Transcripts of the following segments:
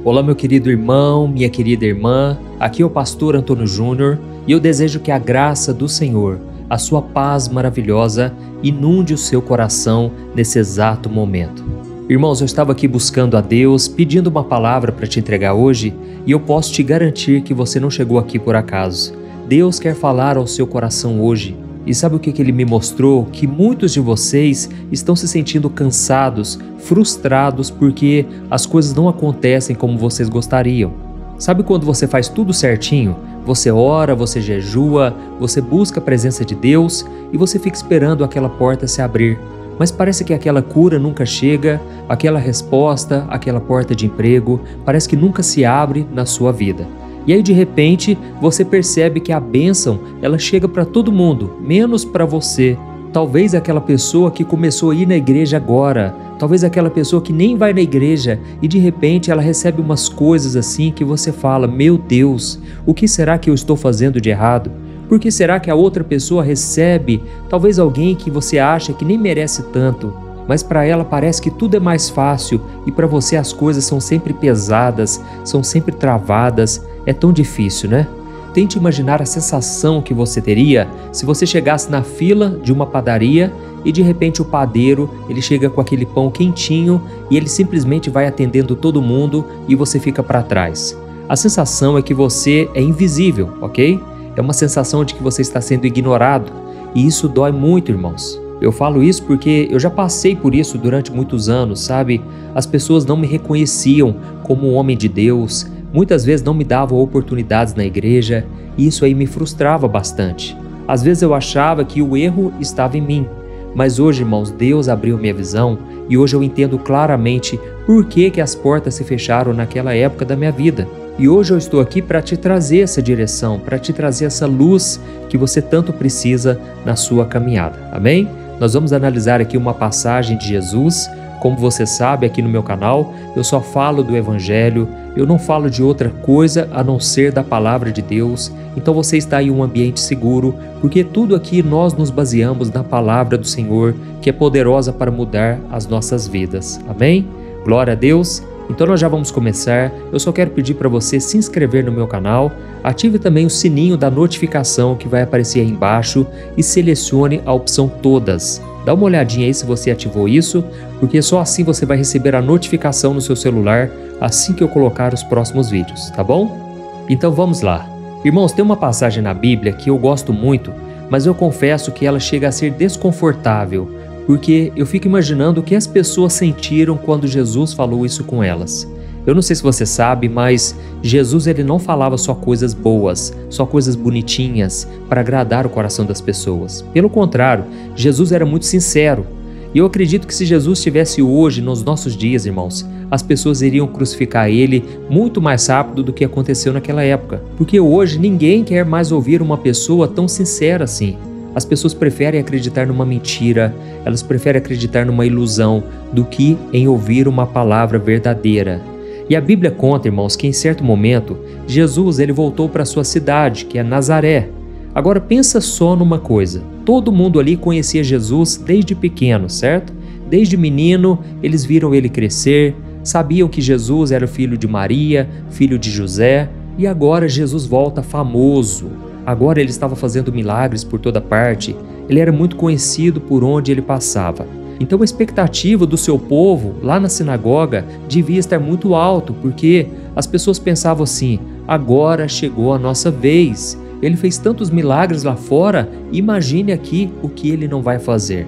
Olá, meu querido irmão, minha querida irmã, aqui é o pastor Antônio Júnior e eu desejo que a graça do Senhor, a sua paz maravilhosa, inunde o seu coração nesse exato momento. Irmãos, eu estava aqui buscando a Deus, pedindo uma palavra para te entregar hoje e eu posso te garantir que você não chegou aqui por acaso. Deus quer falar ao seu coração hoje. E sabe o que Ele me mostrou? Que muitos de vocês estão se sentindo cansados, frustrados porque as coisas não acontecem como vocês gostariam. Sabe quando você faz tudo certinho? Você ora, você jejua, você busca a presença de Deus e você fica esperando aquela porta se abrir. Mas parece que aquela cura nunca chega, aquela resposta, aquela porta de emprego, parece que nunca se abre na sua vida. E aí de repente você percebe que a bênção ela chega para todo mundo, menos para você. Talvez aquela pessoa que começou a ir na igreja agora, talvez aquela pessoa que nem vai na igreja e de repente ela recebe umas coisas assim que você fala: meu Deus, o que será que eu estou fazendo de errado? Por que será que a outra pessoa recebe talvez alguém que você acha que nem merece tanto? Mas para ela parece que tudo é mais fácil e para você as coisas são sempre pesadas, são sempre travadas. É tão difícil, né? Tente imaginar a sensação que você teria se você chegasse na fila de uma padaria e de repente o padeiro ele chega com aquele pão quentinho e ele simplesmente vai atendendo todo mundo e você fica para trás. A sensação é que você é invisível, ok? É uma sensação de que você está sendo ignorado e isso dói muito, irmãos. Eu falo isso porque eu já passei por isso durante muitos anos, sabe? As pessoas não me reconheciam como um homem de Deus, muitas vezes não me davam oportunidades na igreja e isso aí me frustrava bastante. Às vezes eu achava que o erro estava em mim, mas hoje, irmãos, Deus abriu minha visão e hoje eu entendo claramente por que as portas se fecharam naquela época da minha vida. E hoje eu estou aqui para te trazer essa direção, para te trazer essa luz que você tanto precisa na sua caminhada, amém? Nós vamos analisar aqui uma passagem de Jesus. Como você sabe, aqui no meu canal, eu só falo do Evangelho, eu não falo de outra coisa a não ser da Palavra de Deus. Então você está em um ambiente seguro, porque tudo aqui nós nos baseamos na Palavra do Senhor, que é poderosa para mudar as nossas vidas. Amém? Glória a Deus! Então nós já vamos começar. Eu só quero pedir para você se inscrever no meu canal, ative também o sininho da notificação que vai aparecer aí embaixo e selecione a opção todas. Dá uma olhadinha aí se você ativou isso, porque só assim você vai receber a notificação no seu celular assim que eu colocar os próximos vídeos, tá bom? Então vamos lá. Irmãos, tem uma passagem na Bíblia que eu gosto muito, mas eu confesso que ela chega a ser desconfortável, porque eu fico imaginando o que as pessoas sentiram quando Jesus falou isso com elas. Eu não sei se você sabe, mas Jesus ele não falava só coisas boas, só coisas bonitinhas para agradar o coração das pessoas. Pelo contrário, Jesus era muito sincero. E eu acredito que se Jesus estivesse hoje, nos nossos dias, irmãos, as pessoas iriam crucificar ele muito mais rápido do que aconteceu naquela época. Porque hoje ninguém quer mais ouvir uma pessoa tão sincera assim. As pessoas preferem acreditar numa mentira, elas preferem acreditar numa ilusão do que em ouvir uma palavra verdadeira. E a Bíblia conta, irmãos, que em certo momento, Jesus ele voltou para sua cidade, que é Nazaré. Agora pensa só numa coisa, todo mundo ali conhecia Jesus desde pequeno, certo? Desde menino, eles viram ele crescer, sabiam que Jesus era filho de Maria, filho de José, e agora Jesus volta famoso. Agora ele estava fazendo milagres por toda parte, ele era muito conhecido por onde ele passava. Então a expectativa do seu povo lá na sinagoga devia estar muito alto, porque as pessoas pensavam assim: agora chegou a nossa vez, ele fez tantos milagres lá fora, imagine aqui o que ele não vai fazer.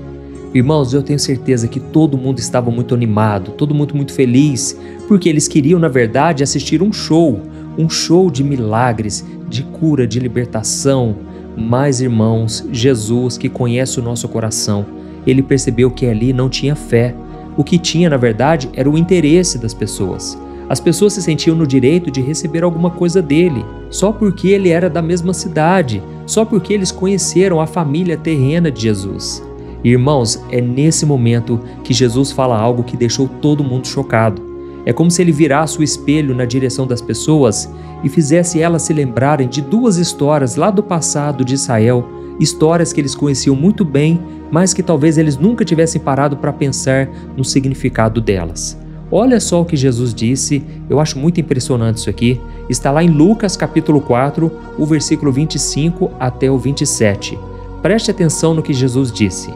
Irmãos, eu tenho certeza que todo mundo estava muito animado, todo mundo muito feliz, porque eles queriam na verdade assistir um show de milagres, de cura, de libertação. Mas, irmãos, Jesus, que conhece o nosso coração, ele percebeu que ali não tinha fé. O que tinha, na verdade, era o interesse das pessoas. As pessoas se sentiam no direito de receber alguma coisa dele, só porque ele era da mesma cidade, só porque eles conheceram a família terrena de Jesus. Irmãos, é nesse momento que Jesus fala algo que deixou todo mundo chocado. É como se ele virasse o espelho na direção das pessoas e fizesse elas se lembrarem de duas histórias lá do passado de Israel, histórias que eles conheciam muito bem, mas que talvez eles nunca tivessem parado para pensar no significado delas. Olha só o que Jesus disse, eu acho muito impressionante isso aqui. Está lá em Lucas capítulo 4, o versículo 25 até o 27. Preste atenção no que Jesus disse.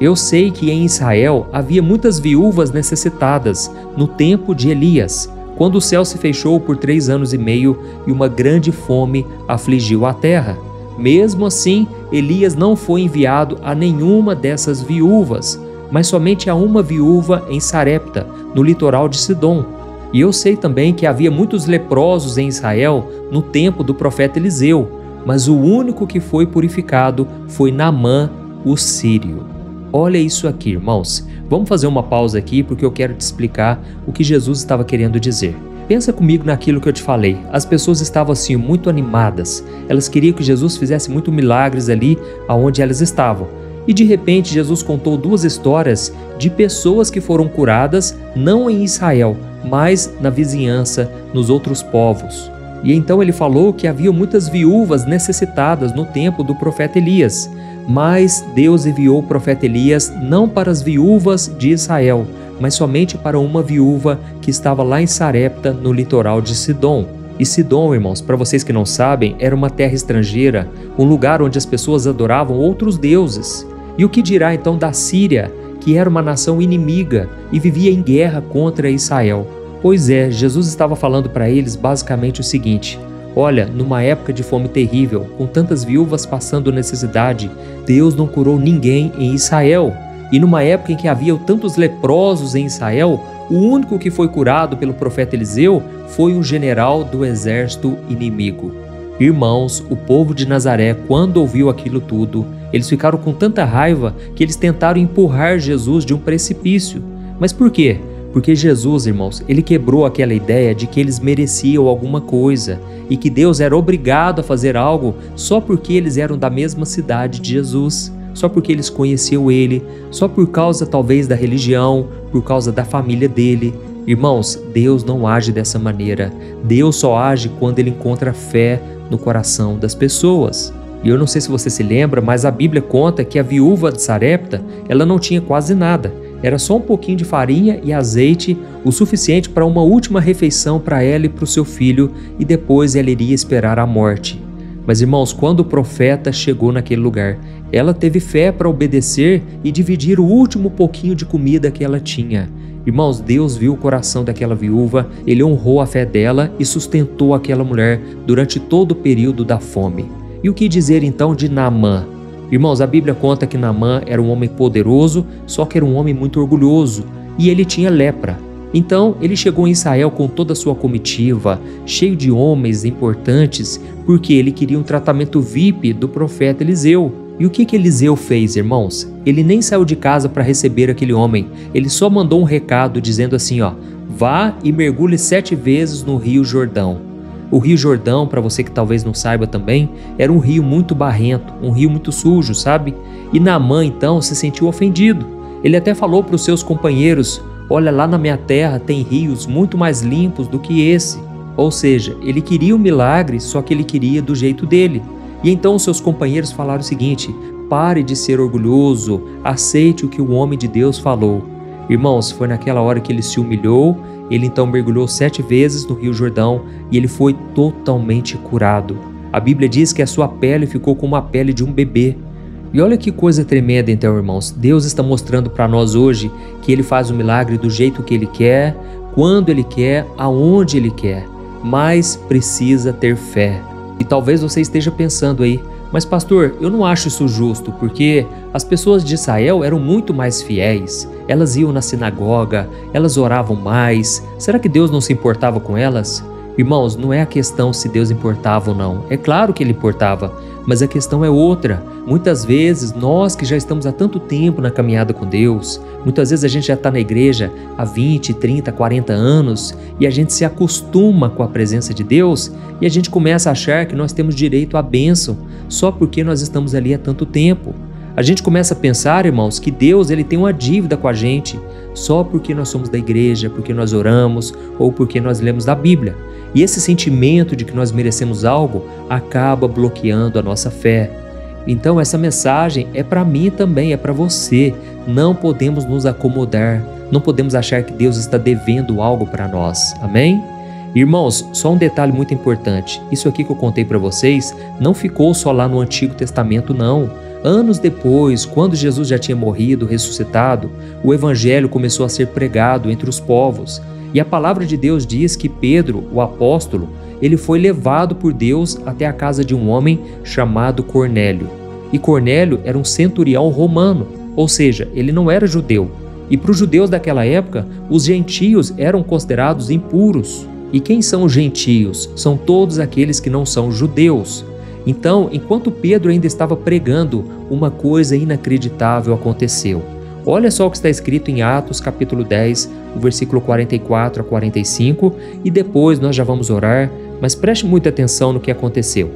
Eu sei que em Israel havia muitas viúvas necessitadas no tempo de Elias, quando o céu se fechou por 3 anos e meio e uma grande fome afligiu a terra. Mesmo assim, Elias não foi enviado a nenhuma dessas viúvas, mas somente a uma viúva em Sarepta, no litoral de Sidom. E eu sei também que havia muitos leprosos em Israel no tempo do profeta Eliseu, mas o único que foi purificado foi Naamã, o sírio. Olha isso aqui, irmãos. Vamos fazer uma pausa aqui porque eu quero te explicar o que Jesus estava querendo dizer. Pensa comigo naquilo que eu te falei. As pessoas estavam assim muito animadas. Elas queriam que Jesus fizesse muitos milagres ali aonde elas estavam. E de repente Jesus contou 2 histórias de pessoas que foram curadas não em Israel, mas na vizinhança, nos outros povos. E então ele falou que havia muitas viúvas necessitadas no tempo do profeta Elias. Mas Deus enviou o profeta Elias não para as viúvas de Israel, mas somente para uma viúva que estava lá em Sarepta, no litoral de Sidom. E Sidom, irmãos, para vocês que não sabem, era uma terra estrangeira, um lugar onde as pessoas adoravam outros deuses. E o que dirá então da Síria, que era uma nação inimiga e vivia em guerra contra Israel? Pois é, Jesus estava falando para eles basicamente o seguinte: olha, numa época de fome terrível, com tantas viúvas passando necessidade, Deus não curou ninguém em Israel. E numa época em que havia tantos leprosos em Israel, o único que foi curado pelo profeta Eliseu foi um general do exército inimigo. Irmãos, o povo de Nazaré, quando ouviu aquilo tudo, eles ficaram com tanta raiva que eles tentaram empurrar Jesus de um precipício. Mas por quê? Porque Jesus, irmãos, ele quebrou aquela ideia de que eles mereciam alguma coisa e que Deus era obrigado a fazer algo só porque eles eram da mesma cidade de Jesus, só porque eles conheciam ele, só por causa talvez da religião, por causa da família dele. Irmãos, Deus não age dessa maneira. Deus só age quando ele encontra fé no coração das pessoas. E eu não sei se você se lembra, mas a Bíblia conta que a viúva de Sarepta, ela não tinha quase nada. Era só um pouquinho de farinha e azeite, o suficiente para uma última refeição para ela e para o seu filho, e depois ela iria esperar a morte. Mas irmãos, quando o profeta chegou naquele lugar, ela teve fé para obedecer e dividir o último pouquinho de comida que ela tinha. Irmãos, Deus viu o coração daquela viúva, ele honrou a fé dela e sustentou aquela mulher durante todo o período da fome. E o que dizer então de Naamã? Irmãos, a Bíblia conta que Naamã era um homem poderoso, só que era um homem muito orgulhoso, e ele tinha lepra. Então, ele chegou em Israel com toda a sua comitiva, cheio de homens importantes, porque ele queria um tratamento VIP do profeta Eliseu. E o que Eliseu fez, irmãos? Ele nem saiu de casa para receber aquele homem, ele só mandou um recado dizendo assim, ó: vá e mergulhe 7 vezes no rio Jordão. O rio Jordão, para você que talvez não saiba também, era um rio muito barrento, um rio muito sujo, sabe? E Naamã então se sentiu ofendido. Ele até falou para os seus companheiros: olha, lá na minha terra tem rios muito mais limpos do que esse. Ou seja, ele queria um milagre, só que ele queria do jeito dele. E então os seus companheiros falaram o seguinte: pare de ser orgulhoso, aceite o que o homem de Deus falou. Irmãos, foi naquela hora que ele se humilhou. Ele então mergulhou 7 vezes no rio Jordão e ele foi totalmente curado. A Bíblia diz que a sua pele ficou como a pele de um bebê. E olha que coisa tremenda então, irmãos. Deus está mostrando para nós hoje que ele faz o milagre do jeito que ele quer, quando ele quer, aonde ele quer. Mas precisa ter fé. E talvez você esteja pensando aí: mas pastor, eu não acho isso justo, porque as pessoas de Israel eram muito mais fiéis, elas iam na sinagoga, elas oravam mais, será que Deus não se importava com elas? Irmãos, não é a questão se Deus importava ou não, é claro que ele importava, mas a questão é outra. Muitas vezes nós que já estamos há tanto tempo na caminhada com Deus, muitas vezes a gente já está na igreja há 20, 30, 40 anos e a gente se acostuma com a presença de Deus e a gente começa a achar que nós temos direito à bênção só porque nós estamos ali há tanto tempo. A gente começa a pensar, irmãos, que Deus ele tem uma dívida com a gente só porque nós somos da igreja, porque nós oramos ou porque nós lemos da Bíblia. E esse sentimento de que nós merecemos algo acaba bloqueando a nossa fé. Então essa mensagem é para mim também, é para você. Não podemos nos acomodar, não podemos achar que Deus está devendo algo para nós. Amém? Irmãos, só um detalhe muito importante. Isso aqui que eu contei para vocês não ficou só lá no Antigo Testamento, não. Anos depois, quando Jesus já tinha morrido, ressuscitado, o Evangelho começou a ser pregado entre os povos. E a palavra de Deus diz que Pedro, o apóstolo, ele foi levado por Deus até a casa de um homem chamado Cornélio. E Cornélio era um centurião romano, ou seja, ele não era judeu. E para os judeus daquela época, os gentios eram considerados impuros. E quem são os gentios? São todos aqueles que não são judeus. Então, enquanto Pedro ainda estava pregando, uma coisa inacreditável aconteceu. Olha só o que está escrito em Atos capítulo 10, o versículo 44 a 45, e depois nós já vamos orar, mas preste muita atenção no que aconteceu.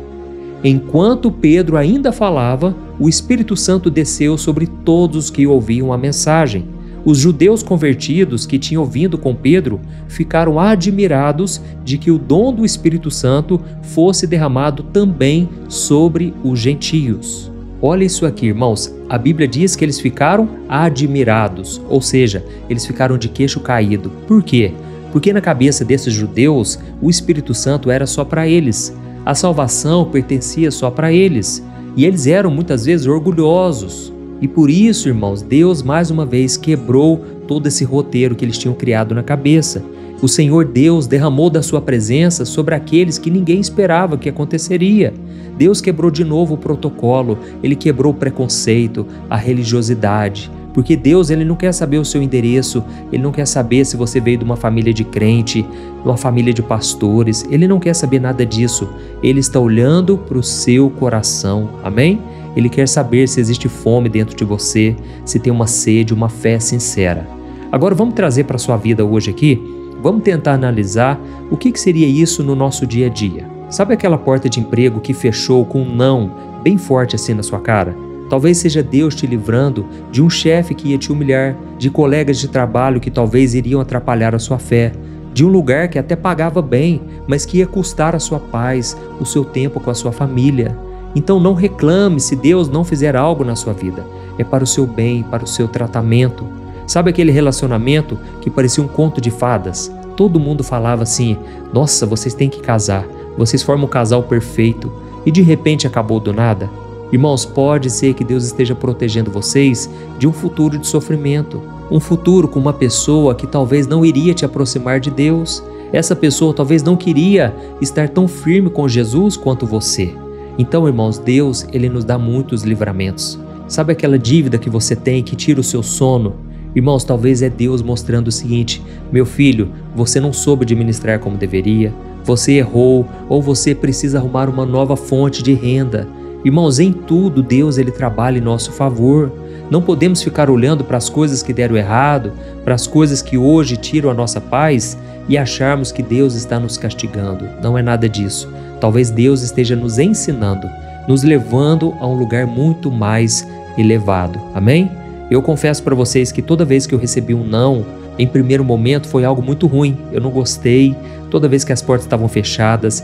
Enquanto Pedro ainda falava, o Espírito Santo desceu sobre todos os que ouviam a mensagem. Os judeus convertidos que tinham vindo com Pedro ficaram admirados de que o dom do Espírito Santo fosse derramado também sobre os gentios. Olha isso aqui, irmãos. A Bíblia diz que eles ficaram admirados, ou seja, eles ficaram de queixo caído. Por quê? Porque na cabeça desses judeus, o Espírito Santo era só para eles. A salvação pertencia só para eles. E eles eram muitas vezes orgulhosos. E por isso, irmãos, Deus mais uma vez quebrou todo esse roteiro que eles tinham criado na cabeça. O Senhor Deus derramou da sua presença sobre aqueles que ninguém esperava que aconteceria. Deus quebrou de novo o protocolo, Ele quebrou o preconceito, a religiosidade. Porque Deus, Ele não quer saber o seu endereço, Ele não quer saber se você veio de uma família de crente, de uma família de pastores, Ele não quer saber nada disso. Ele está olhando para o seu coração, amém? Ele quer saber se existe fome dentro de você, se tem uma sede, uma fé sincera. Agora vamos trazer para a sua vida hoje aqui, vamos tentar analisar o que seria isso no nosso dia a dia. Sabe aquela porta de emprego que fechou com um não bem forte assim na sua cara? Talvez seja Deus te livrando de um chefe que ia te humilhar, de colegas de trabalho que talvez iriam atrapalhar a sua fé, de um lugar que até pagava bem, mas que ia custar a sua paz, o seu tempo com a sua família. Então não reclame se Deus não fizer algo na sua vida. É para o seu bem, para o seu tratamento. Sabe aquele relacionamento que parecia um conto de fadas? Todo mundo falava assim, nossa, vocês têm que casar, vocês formam um casal perfeito. E de repente acabou do nada? Irmãos, pode ser que Deus esteja protegendo vocês de um futuro de sofrimento. Um futuro com uma pessoa que talvez não iria te aproximar de Deus. Essa pessoa talvez não queria estar tão firme com Jesus quanto você. Então, irmãos, Deus, Ele nos dá muitos livramentos. Sabe aquela dívida que você tem que tira o seu sono? Irmãos, talvez é Deus mostrando o seguinte, meu filho, você não soube administrar como deveria, você errou ou você precisa arrumar uma nova fonte de renda. Irmãos, em tudo Deus Ele trabalha em nosso favor. Não podemos ficar olhando para as coisas que deram errado, para as coisas que hoje tiram a nossa paz e acharmos que Deus está nos castigando. Não é nada disso. Talvez Deus esteja nos ensinando, nos levando a um lugar muito mais elevado. Amém? Eu confesso para vocês que toda vez que eu recebi um não, em primeiro momento foi algo muito ruim. Eu não gostei. Toda vez que as portas estavam fechadas,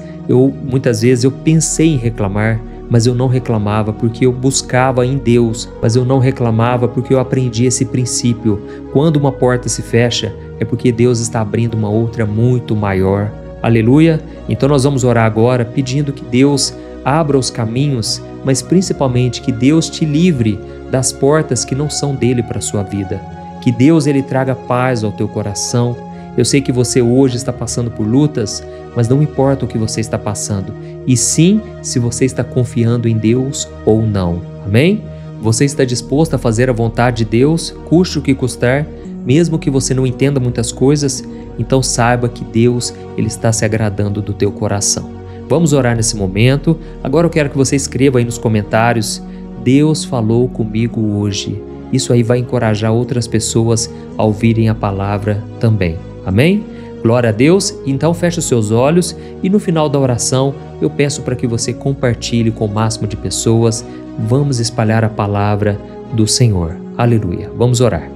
muitas vezes eu pensei em reclamar, mas eu não reclamava porque eu buscava em Deus, mas eu não reclamava porque eu aprendi esse princípio. Quando uma porta se fecha, é porque Deus está abrindo uma outra muito maior. Aleluia! Então nós vamos orar agora pedindo que Deus abra os caminhos, mas principalmente que Deus te livre das portas que não são dele para a sua vida. Que Deus Ele traga paz ao teu coração. Eu sei que você hoje está passando por lutas, mas não importa o que você está passando, e sim se você está confiando em Deus ou não. Amém? Você está disposto a fazer a vontade de Deus, custe o que custar, mesmo que você não entenda muitas coisas? Então saiba que Deus Ele está se agradando do teu coração. Vamos orar nesse momento. Agora eu quero que você escreva aí nos comentários, Deus falou comigo hoje. Isso aí vai encorajar outras pessoas a ouvirem a palavra também. Amém? Glória a Deus. Então feche os seus olhos e no final da oração eu peço para que você compartilhe com o máximo de pessoas. Vamos espalhar a palavra do Senhor. Aleluia. Vamos orar.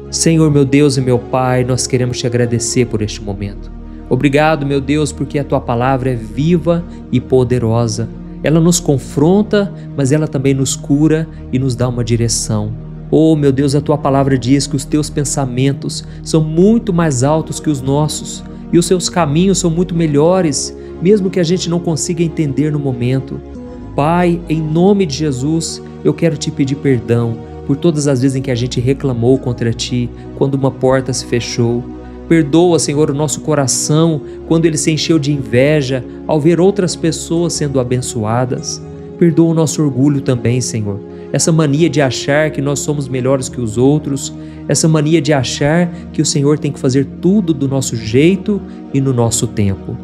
Senhor, meu Deus e meu Pai, nós queremos te agradecer por este momento. Obrigado, meu Deus, porque a tua palavra é viva e poderosa. Ela nos confronta, mas ela também nos cura e nos dá uma direção. Oh, meu Deus, a Tua palavra diz que os Teus pensamentos são muito mais altos que os nossos e os Seus caminhos são muito melhores, mesmo que a gente não consiga entender no momento. Pai, em nome de Jesus, eu quero Te pedir perdão por todas as vezes em que a gente reclamou contra Ti, quando uma porta se fechou. Perdoa, Senhor, o nosso coração quando ele se encheu de inveja ao ver outras pessoas sendo abençoadas. Perdoa o nosso orgulho também, Senhor. Essa mania de achar que nós somos melhores que os outros, essa mania de achar que o Senhor tem que fazer tudo do nosso jeito e no nosso tempo.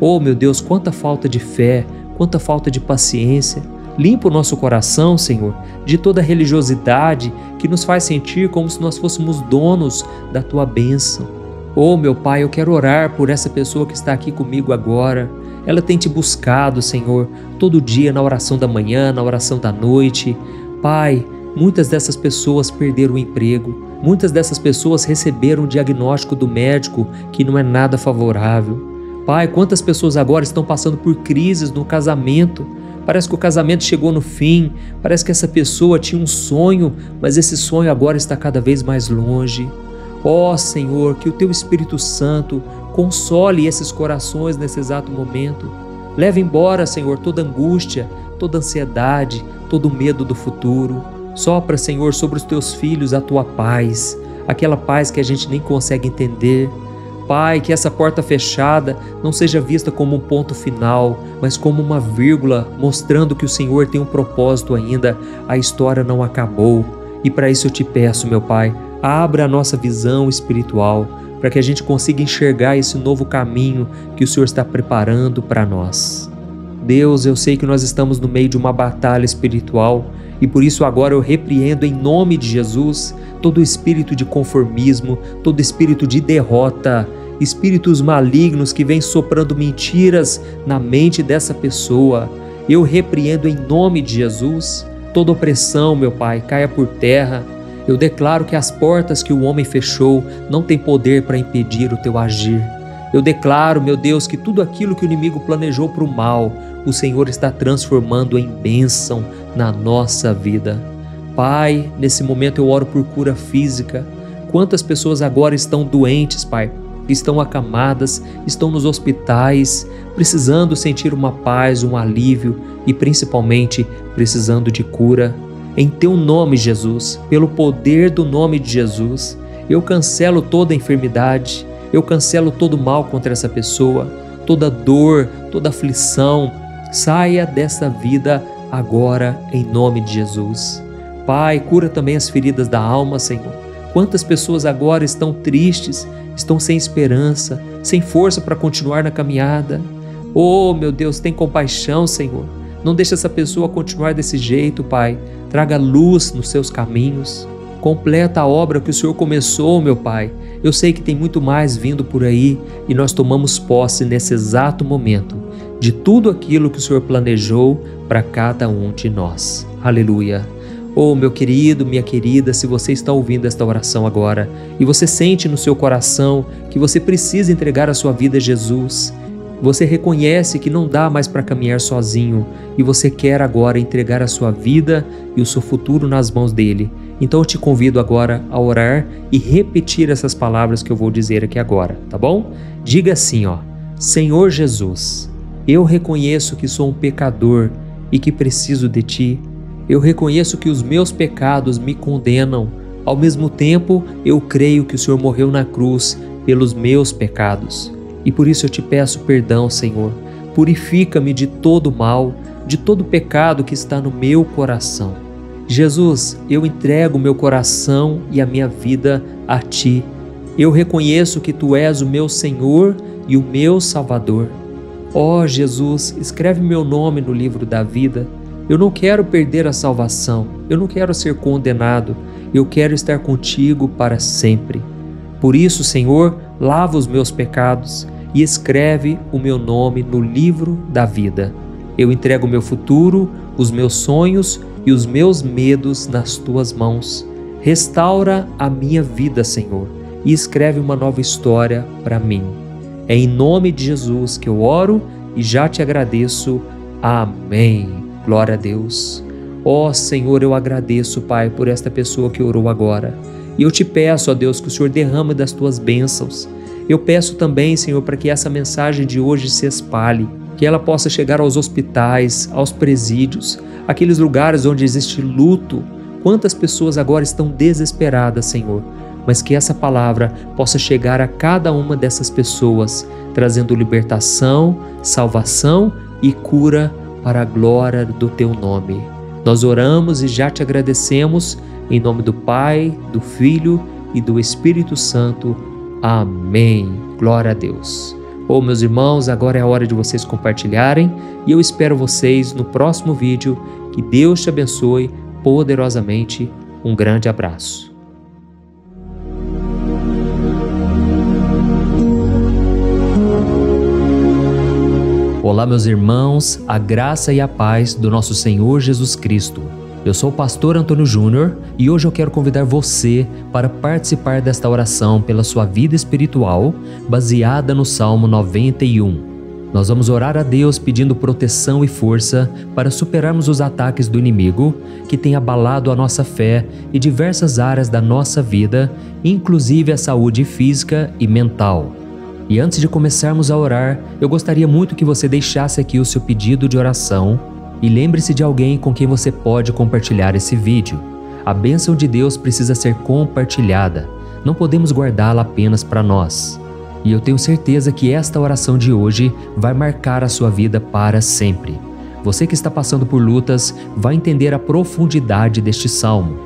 Oh, meu Deus, quanta falta de fé, quanta falta de paciência. Limpa o nosso coração, Senhor, de toda religiosidade que nos faz sentir como se nós fôssemos donos da Tua bênção. Oh, meu Pai, eu quero orar por essa pessoa que está aqui comigo agora. Ela tem Te buscado, Senhor, todo dia na oração da manhã, na oração da noite. Pai, muitas dessas pessoas perderam o emprego, muitas dessas pessoas receberam um diagnóstico do médico que não é nada favorável. Pai, quantas pessoas agora estão passando por crises no casamento? Parece que o casamento chegou no fim, parece que essa pessoa tinha um sonho, mas esse sonho agora está cada vez mais longe. Ó Senhor, que o Teu Espírito Santo console esses corações nesse exato momento. Leve embora, Senhor, toda angústia, toda ansiedade, todo medo do futuro. Sopra, Senhor, sobre os Teus filhos a Tua paz, aquela paz que a gente nem consegue entender. Pai, que essa porta fechada não seja vista como um ponto final, mas como uma vírgula, mostrando que o Senhor tem um propósito ainda, a história não acabou. E para isso eu Te peço, meu Pai, abra a nossa visão espiritual, para que a gente consiga enxergar esse novo caminho que o Senhor está preparando para nós. Deus, eu sei que nós estamos no meio de uma batalha espiritual e por isso agora eu repreendo em nome de Jesus todo espírito de conformismo, todo espírito de derrota, espíritos malignos que vêm soprando mentiras na mente dessa pessoa. Eu repreendo em nome de Jesus toda opressão, meu Pai, caia por terra. Eu declaro que as portas que o homem fechou não têm poder para impedir o Teu agir. Eu declaro, meu Deus, que tudo aquilo que o inimigo planejou para o mal, o Senhor está transformando em bênção na nossa vida. Pai, nesse momento eu oro por cura física. Quantas pessoas agora estão doentes, Pai? Estão acamadas, estão nos hospitais, precisando sentir uma paz, um alívio e principalmente precisando de cura. Em Teu nome, Jesus, pelo poder do nome de Jesus, eu cancelo toda enfermidade, eu cancelo todo mal contra essa pessoa, toda dor, toda aflição, saia dessa vida agora em nome de Jesus. Pai, cura também as feridas da alma, Senhor. Quantas pessoas agora estão tristes, estão sem esperança, sem força para continuar na caminhada. Oh, meu Deus, tem compaixão, Senhor. Não deixe essa pessoa continuar desse jeito, Pai. Traga luz nos seus caminhos. Completa a obra que o Senhor começou, meu Pai. Eu sei que tem muito mais vindo por aí e nós tomamos posse nesse exato momento de tudo aquilo que o Senhor planejou para cada um de nós. Aleluia. Oh, meu querido, minha querida, se você está ouvindo esta oração agora e você sente no seu coração que você precisa entregar a sua vida a Jesus, você reconhece que não dá mais para caminhar sozinho e você quer agora entregar a sua vida e o seu futuro nas mãos dele, então eu te convido agora a orar e repetir essas palavras que eu vou dizer aqui agora, tá bom? Diga assim, ó: Senhor Jesus, eu reconheço que sou um pecador e que preciso de Ti. Eu reconheço que os meus pecados me condenam. Ao mesmo tempo, eu creio que o Senhor morreu na cruz pelos meus pecados. E por isso eu Te peço perdão, Senhor. Purifica-me de todo mal, de todo pecado que está no meu coração. Jesus, eu entrego o meu coração e a minha vida a Ti. Eu reconheço que Tu és o meu Senhor e o meu Salvador. Ó Jesus, escreve meu nome no livro da vida. Eu não quero perder a salvação, eu não quero ser condenado, eu quero estar contigo para sempre. Por isso, Senhor, lava os meus pecados e escreve o meu nome no livro da vida. Eu entrego o meu futuro, os meus sonhos e os meus medos nas Tuas mãos. Restaura a minha vida, Senhor, e escreve uma nova história para mim. É em nome de Jesus que eu oro e já Te agradeço. Amém. Glória a Deus. Ó Senhor, eu agradeço, Pai, por esta pessoa que orou agora. E eu te peço, ó Deus, que o Senhor derrame das tuas bênçãos. Eu peço também, Senhor, para que essa mensagem de hoje se espalhe, que ela possa chegar aos hospitais, aos presídios, aqueles lugares onde existe luto. Quantas pessoas agora estão desesperadas, Senhor, mas que essa palavra possa chegar a cada uma dessas pessoas, trazendo libertação, salvação e cura para a glória do Teu nome. Nós oramos e já te agradecemos, em nome do Pai, do Filho e do Espírito Santo. Amém. Glória a Deus. Meus irmãos, agora é a hora de vocês compartilharem e eu espero vocês no próximo vídeo. Que Deus te abençoe poderosamente. Um grande abraço. Olá, meus irmãos, a graça e a paz do nosso Senhor Jesus Cristo. Eu sou o pastor Antônio Júnior e hoje eu quero convidar você para participar desta oração pela sua vida espiritual, baseada no Salmo 91. Nós vamos orar a Deus pedindo proteção e força para superarmos os ataques do inimigo que tem abalado a nossa fé e diversas áreas da nossa vida, inclusive a saúde física e mental. E antes de começarmos a orar, eu gostaria muito que você deixasse aqui o seu pedido de oração e lembre-se de alguém com quem você pode compartilhar esse vídeo. A bênção de Deus precisa ser compartilhada, não podemos guardá-la apenas para nós. E eu tenho certeza que esta oração de hoje vai marcar a sua vida para sempre. Você que está passando por lutas vai entender a profundidade deste salmo.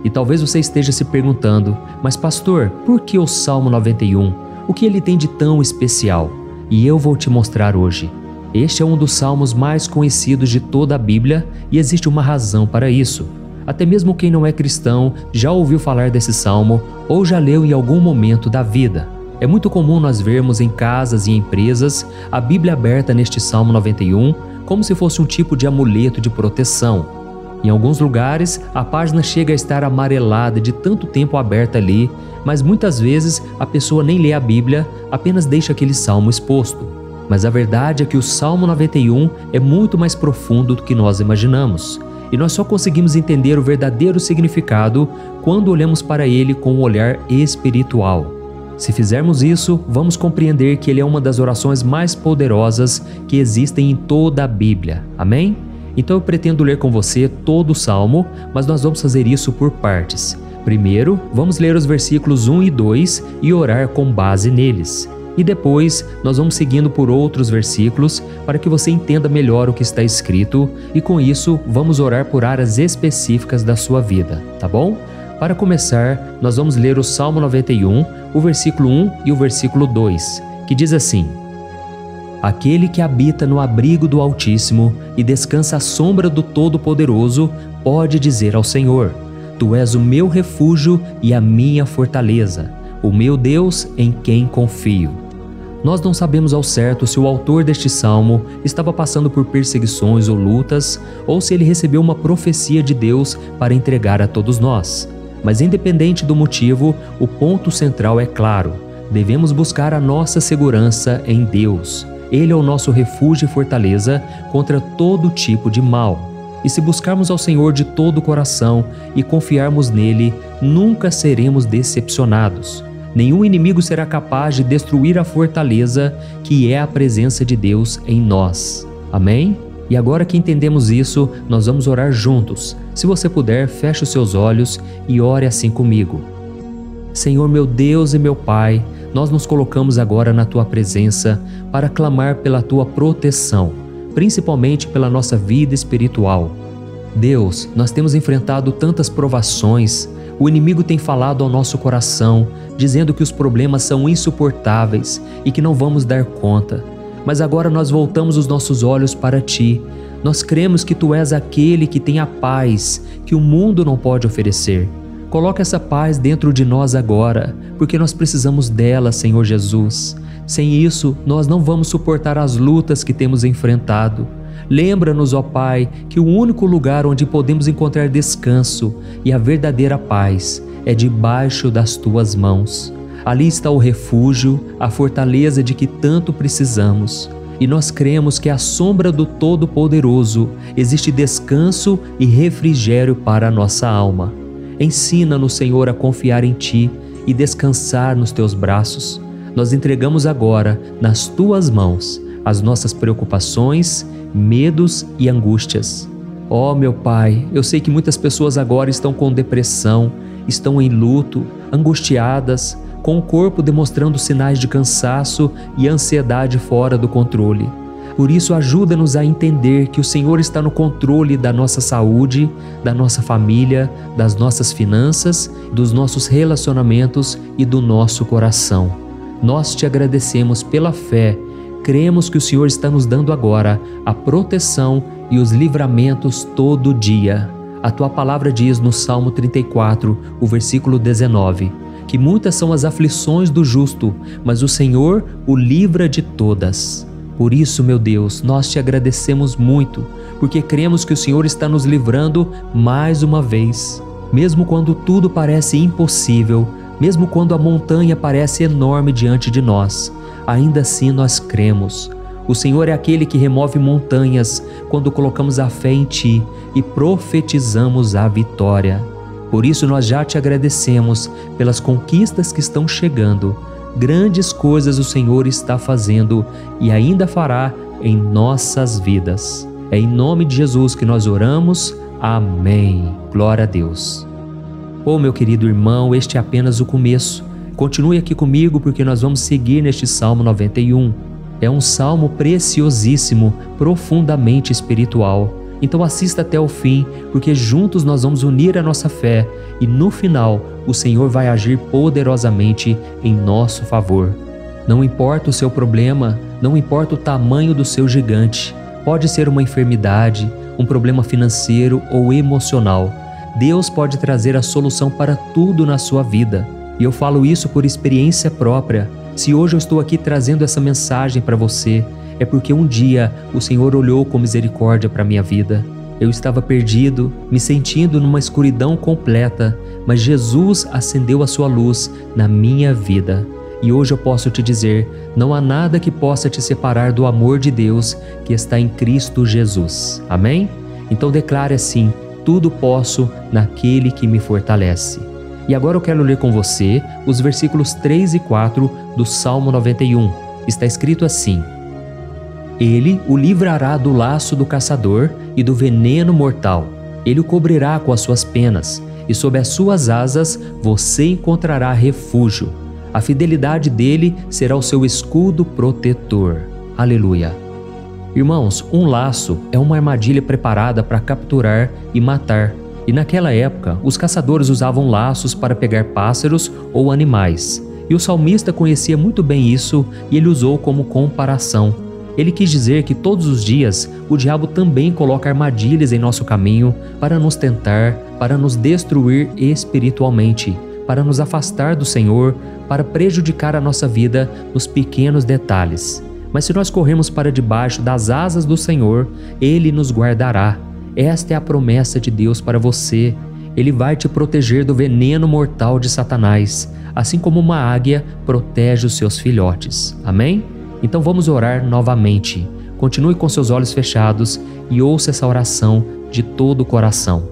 E talvez você esteja se perguntando, mas pastor, por que o Salmo 91? O que ele tem de tão especial? E eu vou te mostrar hoje. Este é um dos salmos mais conhecidos de toda a Bíblia e existe uma razão para isso. Até mesmo quem não é cristão já ouviu falar desse salmo ou já leu em algum momento da vida. É muito comum nós vermos em casas e empresas a Bíblia aberta neste Salmo 91 como se fosse um tipo de amuleto de proteção. Em alguns lugares, a página chega a estar amarelada de tanto tempo aberta ali, mas muitas vezes a pessoa nem lê a Bíblia, apenas deixa aquele salmo exposto. Mas a verdade é que o Salmo 91 é muito mais profundo do que nós imaginamos. E nós só conseguimos entender o verdadeiro significado quando olhamos para ele com um olhar espiritual. Se fizermos isso, vamos compreender que ele é uma das orações mais poderosas que existem em toda a Bíblia. Amém? Então eu pretendo ler com você todo o Salmo, mas nós vamos fazer isso por partes. Primeiro, vamos ler os versículos 1 e 2 e orar com base neles. E depois, nós vamos seguindo por outros versículos para que você entenda melhor o que está escrito e com isso, vamos orar por áreas específicas da sua vida, tá bom? Para começar, nós vamos ler o Salmo 91, o versículo 1 e o versículo 2, que diz assim: Aquele que habita no abrigo do Altíssimo e descansa à sombra do Todo-Poderoso pode dizer ao Senhor: Tu és o meu refúgio e a minha fortaleza, o meu Deus em quem confio. Nós não sabemos ao certo se o autor deste salmo estava passando por perseguições ou lutas, ou se ele recebeu uma profecia de Deus para entregar a todos nós. Mas independente do motivo, o ponto central é claro: devemos buscar a nossa segurança em Deus. Ele é o nosso refúgio e fortaleza contra todo tipo de mal. E se buscarmos ao Senhor de todo o coração e confiarmos nele, nunca seremos decepcionados. Nenhum inimigo será capaz de destruir a fortaleza que é a presença de Deus em nós. Amém? E agora que entendemos isso, nós vamos orar juntos. Se você puder, feche os seus olhos e ore assim comigo. Senhor meu Deus e meu Pai, nós nos colocamos agora na Tua presença para clamar pela Tua proteção, principalmente pela nossa vida espiritual. Deus, nós temos enfrentado tantas provações. O inimigo tem falado ao nosso coração, dizendo que os problemas são insuportáveis e que não vamos dar conta. Mas agora nós voltamos os nossos olhos para Ti. Nós cremos que Tu és aquele que tem a paz que o mundo não pode oferecer. Coloca essa paz dentro de nós agora, porque nós precisamos dela, Senhor Jesus. Sem isso, nós não vamos suportar as lutas que temos enfrentado. Lembra-nos, ó Pai, que o único lugar onde podemos encontrar descanso e a verdadeira paz é debaixo das Tuas mãos. Ali está o refúgio, a fortaleza de que tanto precisamos. e nós cremos que à sombra do Todo-Poderoso existe descanso e refrigério para a nossa alma. Ensina-nos, Senhor, a confiar em Ti e descansar nos Teus braços. Nós entregamos agora nas Tuas mãos as nossas preocupações, medos e angústias. Ó, meu Pai, eu sei que muitas pessoas agora estão com depressão, estão em luto, angustiadas, com o corpo demonstrando sinais de cansaço e ansiedade fora do controle. Por isso, ajuda-nos a entender que o Senhor está no controle da nossa saúde, da nossa família, das nossas finanças, dos nossos relacionamentos e do nosso coração. Nós te agradecemos pela fé. Cremos que o Senhor está nos dando agora a proteção e os livramentos todo dia. A Tua palavra diz no Salmo 34, o versículo 19, que muitas são as aflições do justo, mas o Senhor o livra de todas. Por isso, meu Deus, nós te agradecemos muito, porque cremos que o Senhor está nos livrando mais uma vez. Mesmo quando tudo parece impossível, mesmo quando a montanha parece enorme diante de nós, ainda assim nós cremos. O Senhor é aquele que remove montanhas quando colocamos a fé em Ti e profetizamos a vitória. Por isso nós já te agradecemos pelas conquistas que estão chegando. Grandes coisas o Senhor está fazendo e ainda fará em nossas vidas. É em nome de Jesus que nós oramos. Amém. Glória a Deus. Oh, meu querido irmão, este é apenas o começo. Continue aqui comigo porque nós vamos seguir neste Salmo 91. É um salmo preciosíssimo, profundamente espiritual. Então assista até o fim, porque juntos nós vamos unir a nossa fé e no final o Senhor vai agir poderosamente em nosso favor. Não importa o seu problema, não importa o tamanho do seu gigante, pode ser uma enfermidade, um problema financeiro ou emocional. Deus pode trazer a solução para tudo na sua vida. E eu falo isso por experiência própria. Se hoje eu estou aqui trazendo essa mensagem para você, é porque um dia o Senhor olhou com misericórdia para a minha vida. Eu estava perdido, me sentindo numa escuridão completa, mas Jesus acendeu a sua luz na minha vida. E hoje eu posso te dizer, não há nada que possa te separar do amor de Deus que está em Cristo Jesus. Amém? Então declare assim: tudo posso naquele que me fortalece. E agora eu quero ler com você os versículos 3 e 4 do Salmo 91. Está escrito assim: Ele o livrará do laço do caçador e do veneno mortal. Ele o cobrirá com as suas penas, e sob as suas asas você encontrará refúgio. A fidelidade dele será o seu escudo protetor. Aleluia. Irmãos, um laço é uma armadilha preparada para capturar e matar. E naquela época, os caçadores usavam laços para pegar pássaros ou animais. E o salmista conhecia muito bem isso e ele usou como comparação. Ele quis dizer que todos os dias o diabo também coloca armadilhas em nosso caminho para nos tentar, para nos destruir espiritualmente, para nos afastar do Senhor, para prejudicar a nossa vida nos pequenos detalhes. Mas se nós corrermos para debaixo das asas do Senhor, Ele nos guardará. Esta é a promessa de Deus para você. Ele vai te proteger do veneno mortal de Satanás, assim como uma águia protege os seus filhotes. Amém? Então vamos orar novamente. Continue com seus olhos fechados e ouça essa oração de todo o coração.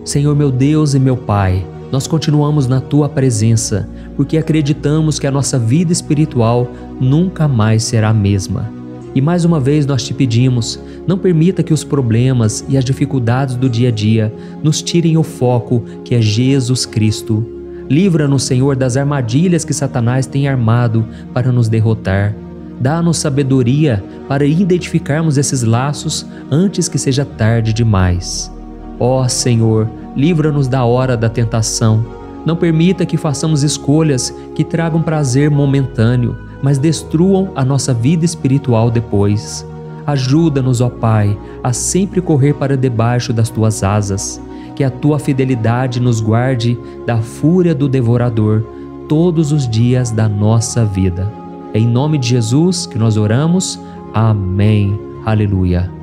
Senhor meu Deus e meu Pai, nós continuamos na Tua presença, porque acreditamos que a nossa vida espiritual nunca mais será a mesma. E mais uma vez nós te pedimos, não permita que os problemas e as dificuldades do dia a dia nos tirem o foco que é Jesus Cristo. Livra-nos, Senhor, das armadilhas que Satanás tem armado para nos derrotar. Dá-nos sabedoria para identificarmos esses laços antes que seja tarde demais. Ó Senhor, livra-nos da hora da tentação. Não permita que façamos escolhas que tragam prazer momentâneo, mas destruam a nossa vida espiritual depois. Ajuda-nos, ó Pai, a sempre correr para debaixo das Tuas asas, que a Tua fidelidade nos guarde da fúria do devorador todos os dias da nossa vida. É em nome de Jesus que nós oramos. Amém. Aleluia.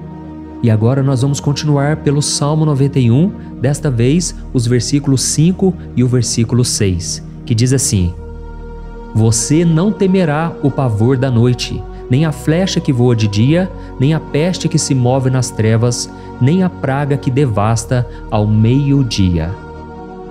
E agora nós vamos continuar pelo Salmo 91, desta vez os versículos 5 e o versículo 6, que diz assim: Você não temerá o pavor da noite, nem a flecha que voa de dia, nem a peste que se move nas trevas, nem a praga que devasta ao meio-dia.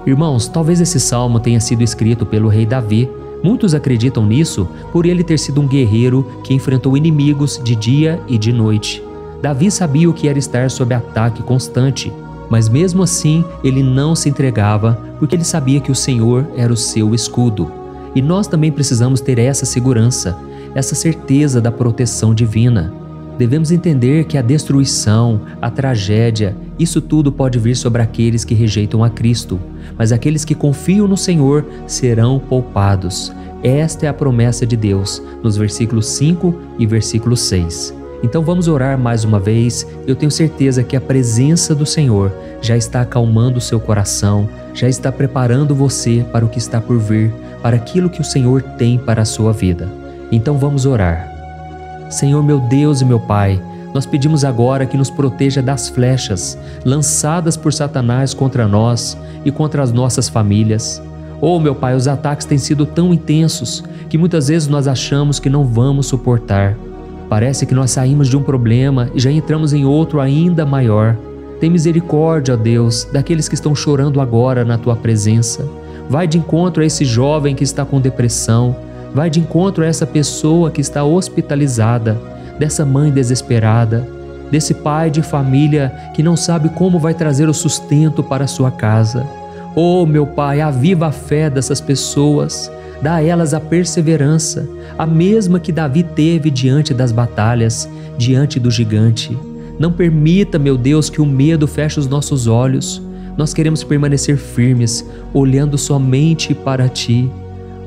Irmãos, talvez esse salmo tenha sido escrito pelo rei Davi. Muitos acreditam nisso por ele ter sido um guerreiro que enfrentou inimigos de dia e de noite. Davi sabia o que era estar sob ataque constante, mas mesmo assim ele não se entregava porque ele sabia que o Senhor era o seu escudo. E nós também precisamos ter essa segurança, essa certeza da proteção divina. Devemos entender que a destruição, a tragédia, isso tudo pode vir sobre aqueles que rejeitam a Cristo, mas aqueles que confiam no Senhor serão poupados. Esta é a promessa de Deus, nos versículos 5 e versículo 6. Então vamos orar mais uma vez. Eu tenho certeza que a presença do Senhor já está acalmando o seu coração, já está preparando você para o que está por vir, para aquilo que o Senhor tem para a sua vida. Então vamos orar. Senhor meu Deus e meu Pai, nós pedimos agora que nos proteja das flechas lançadas por Satanás contra nós e contra as nossas famílias. Oh meu Pai, os ataques têm sido tão intensos que muitas vezes nós achamos que não vamos suportar. Parece que nós saímos de um problema e já entramos em outro ainda maior. Tem misericórdia, ó Deus, daqueles que estão chorando agora na Tua presença. Vai de encontro a esse jovem que está com depressão. Vai de encontro a essa pessoa que está hospitalizada, dessa mãe desesperada, desse pai de família que não sabe como vai trazer o sustento para a sua casa. Oh, meu Pai, aviva a fé dessas pessoas, dá a elas a perseverança, a mesma que Davi teve diante das batalhas, diante do gigante. Não permita, meu Deus, que o medo feche os nossos olhos. Nós queremos permanecer firmes, olhando somente para Ti.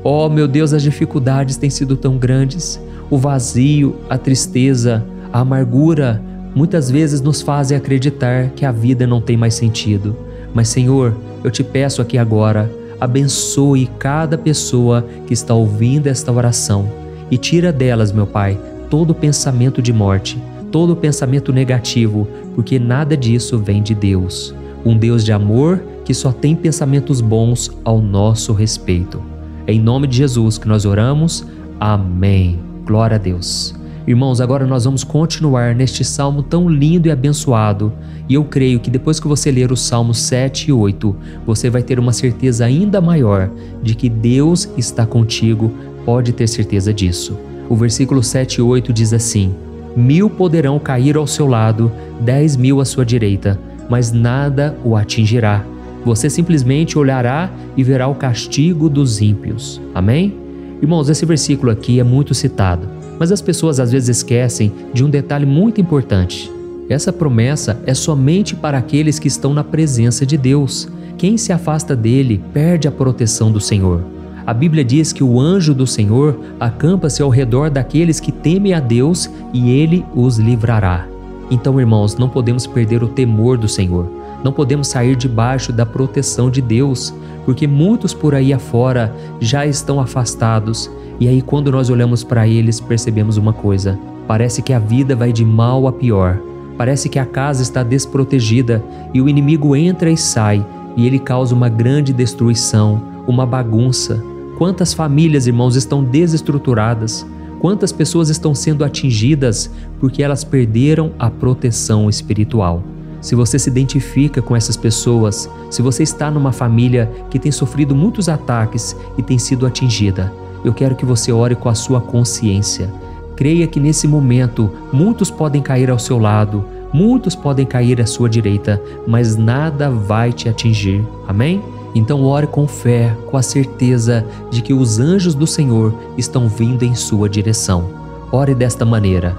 Oh, meu Deus, as dificuldades têm sido tão grandes. O vazio, a tristeza, a amargura, muitas vezes nos fazem acreditar que a vida não tem mais sentido. Mas, Senhor, eu te peço aqui agora, abençoe cada pessoa que está ouvindo esta oração e tira delas, meu Pai, todo pensamento de morte, todo pensamento negativo, porque nada disso vem de Deus. Um Deus de amor que só tem pensamentos bons ao nosso respeito. É em nome de Jesus que nós oramos. Amém. Glória a Deus. Irmãos, agora nós vamos continuar neste salmo tão lindo e abençoado. E eu creio que depois que você ler os salmos 7 e 8, você vai ter uma certeza ainda maior de que Deus está contigo. Pode ter certeza disso. O versículo 7 e 8 diz assim: 1000 poderão cair ao seu lado, 10.000 à sua direita, mas nada o atingirá. Você simplesmente olhará e verá o castigo dos ímpios. Amém? Irmãos, esse versículo aqui é muito citado, mas as pessoas às vezes esquecem de um detalhe muito importante. Essa promessa é somente para aqueles que estão na presença de Deus. Quem se afasta dele perde a proteção do Senhor. A Bíblia diz que o anjo do Senhor acampa-se ao redor daqueles que temem a Deus e ele os livrará. Então, irmãos, não podemos perder o temor do Senhor. Não podemos sair debaixo da proteção de Deus, porque muitos por aí afora já estão afastados. E aí quando nós olhamos para eles, percebemos uma coisa: parece que a vida vai de mal a pior. Parece que a casa está desprotegida e o inimigo entra e sai e ele causa uma grande destruição, uma bagunça. Quantas famílias, irmãos, estão desestruturadas? Quantas pessoas estão sendo atingidas porque elas perderam a proteção espiritual? Se você se identifica com essas pessoas, se você está numa família que tem sofrido muitos ataques e tem sido atingida, eu quero que você ore com a sua consciência. Creia que nesse momento muitos podem cair ao seu lado, muitos podem cair à sua direita, mas nada vai te atingir. Amém? Então ore com fé, com a certeza de que os anjos do Senhor estão vindo em sua direção. Ore desta maneira: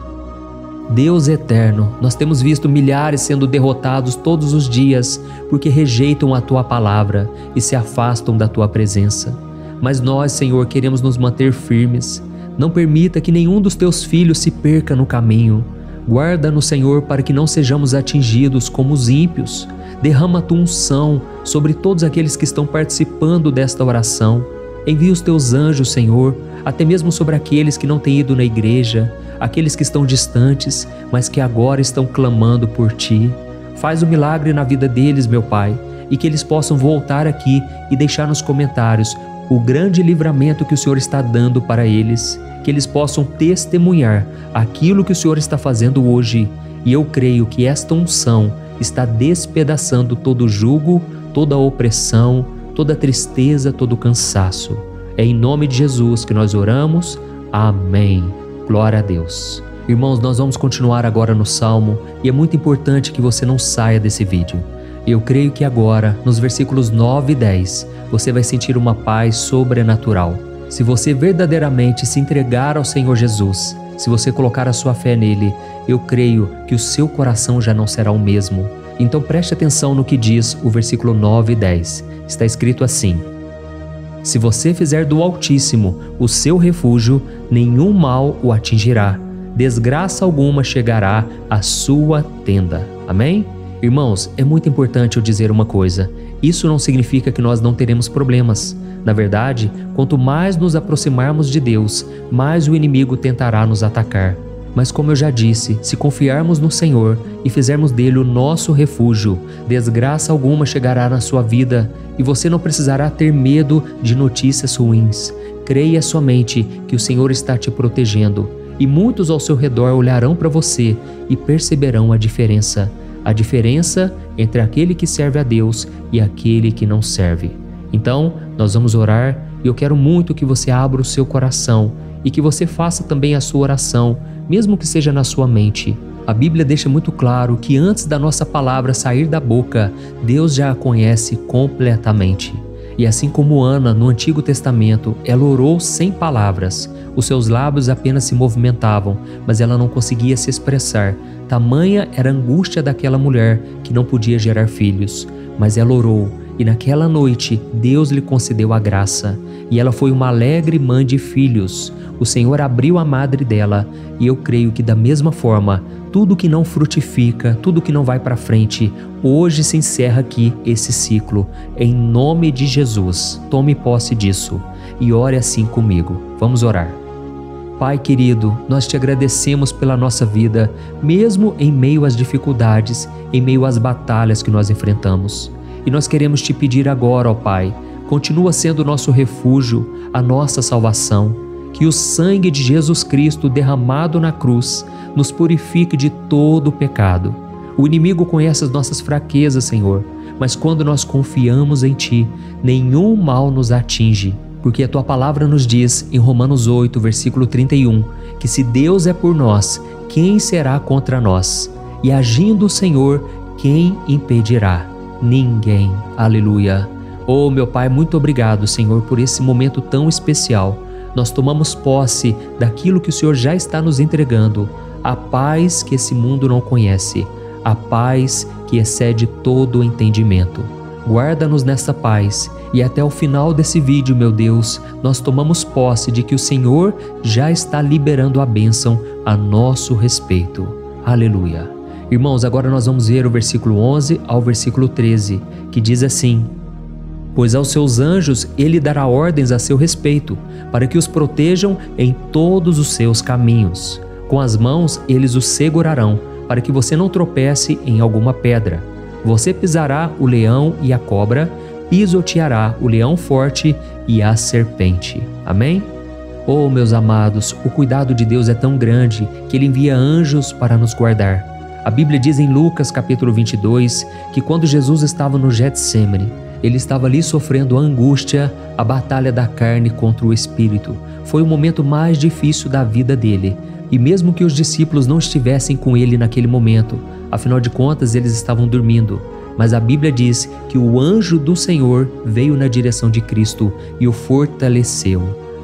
Deus eterno, nós temos visto milhares sendo derrotados todos os dias porque rejeitam a Tua palavra e se afastam da Tua presença. Mas nós, Senhor, queremos nos manter firmes. Não permita que nenhum dos Teus filhos se perca no caminho. Guarda-nos, Senhor, para que não sejamos atingidos como os ímpios. Derrama a Tua unção sobre todos aqueles que estão participando desta oração. Envia os Teus anjos, Senhor, até mesmo sobre aqueles que não têm ido na igreja, aqueles que estão distantes, mas que agora estão clamando por Ti. Faz um milagre na vida deles, meu Pai, e que eles possam voltar aqui e deixar nos comentários o grande livramento que o Senhor está dando para eles. que eles possam testemunhar aquilo que o Senhor está fazendo hoje. E eu creio que esta unção está despedaçando todo jugo, toda opressão, toda tristeza, todo cansaço. É em nome de Jesus que nós oramos. Amém. Glória a Deus. Irmãos, nós vamos continuar agora no Salmo e é muito importante que você não saia desse vídeo. Eu creio que agora, nos versículos 9 e 10, você vai sentir uma paz sobrenatural. Se você verdadeiramente se entregar ao Senhor Jesus, se você colocar a sua fé nele, eu creio que o seu coração já não será o mesmo. Então preste atenção no que diz o versículo 9 e 10. Está escrito assim: se você fizer do Altíssimo o seu refúgio, nenhum mal o atingirá, desgraça alguma chegará à sua tenda. Amém? Irmãos, é muito importante eu dizer uma coisa. Isso não significa que nós não teremos problemas. Na verdade, quanto mais nos aproximarmos de Deus, mais o inimigo tentará nos atacar. Mas como eu já disse, se confiarmos no Senhor e fizermos dele o nosso refúgio, desgraça alguma chegará na sua vida e você não precisará ter medo de notícias ruins. Creia somente que o Senhor está te protegendo e muitos ao seu redor olharão para você e perceberão a diferença entre aquele que serve a Deus e aquele que não serve. Então, nós vamos orar e eu quero muito que você abra o seu coração e que você faça também a sua oração, mesmo que seja na sua mente. A Bíblia deixa muito claro que antes da nossa palavra sair da boca, Deus já a conhece completamente. E assim como Ana, no Antigo Testamento, ela orou sem palavras. Os seus lábios apenas se movimentavam, mas ela não conseguia se expressar. Tamanha era a angústia daquela mulher que não podia gerar filhos. Mas ela orou, e naquela noite Deus lhe concedeu a graça. E ela foi uma alegre mãe de filhos. O Senhor abriu a madre dela, e eu creio que da mesma forma, tudo que não frutifica, tudo que não vai para frente, hoje se encerra aqui esse ciclo. Em nome de Jesus, tome posse disso e ore assim comigo. Vamos orar. Pai querido, nós te agradecemos pela nossa vida, mesmo em meio às dificuldades, em meio às batalhas que nós enfrentamos. E nós queremos te pedir agora, ó Pai, continua sendo o nosso refúgio, a nossa salvação, que o sangue de Jesus Cristo derramado na cruz nos purifique de todo o pecado. O inimigo conhece as nossas fraquezas, Senhor, mas quando nós confiamos em Ti, nenhum mal nos atinge, porque a Tua palavra nos diz em Romanos 8, versículo 31, que se Deus é por nós, quem será contra nós? E agindo o Senhor, quem impedirá? Ninguém. Aleluia. Oh, meu Pai, muito obrigado, Senhor, por esse momento tão especial. Nós tomamos posse daquilo que o Senhor já está nos entregando, a paz que esse mundo não conhece, a paz que excede todo o entendimento. Guarda-nos nessa paz e até o final desse vídeo, meu Deus, nós tomamos posse de que o Senhor já está liberando a bênção a nosso respeito. Aleluia. Irmãos, agora nós vamos ver o versículo 11 ao versículo 13, que diz assim: pois aos seus anjos ele dará ordens a seu respeito, para que os protejam em todos os seus caminhos. Com as mãos eles os segurarão, para que você não tropece em alguma pedra. Você pisará o leão e a cobra, pisoteará o leão forte e a serpente. Amém? Oh, meus amados, o cuidado de Deus é tão grande que Ele envia anjos para nos guardar. A Bíblia diz em Lucas capítulo 22 que quando Jesus estava no Getsêmani, Ele estava ali sofrendo a angústia, a batalha da carne contra o espírito. Foi o momento mais difícil da vida dele. E mesmo que os discípulos não estivessem com ele naquele momento, afinal de contas eles estavam dormindo, mas a Bíblia diz que o anjo do Senhor veio na direção de Cristo e o fortaleceu.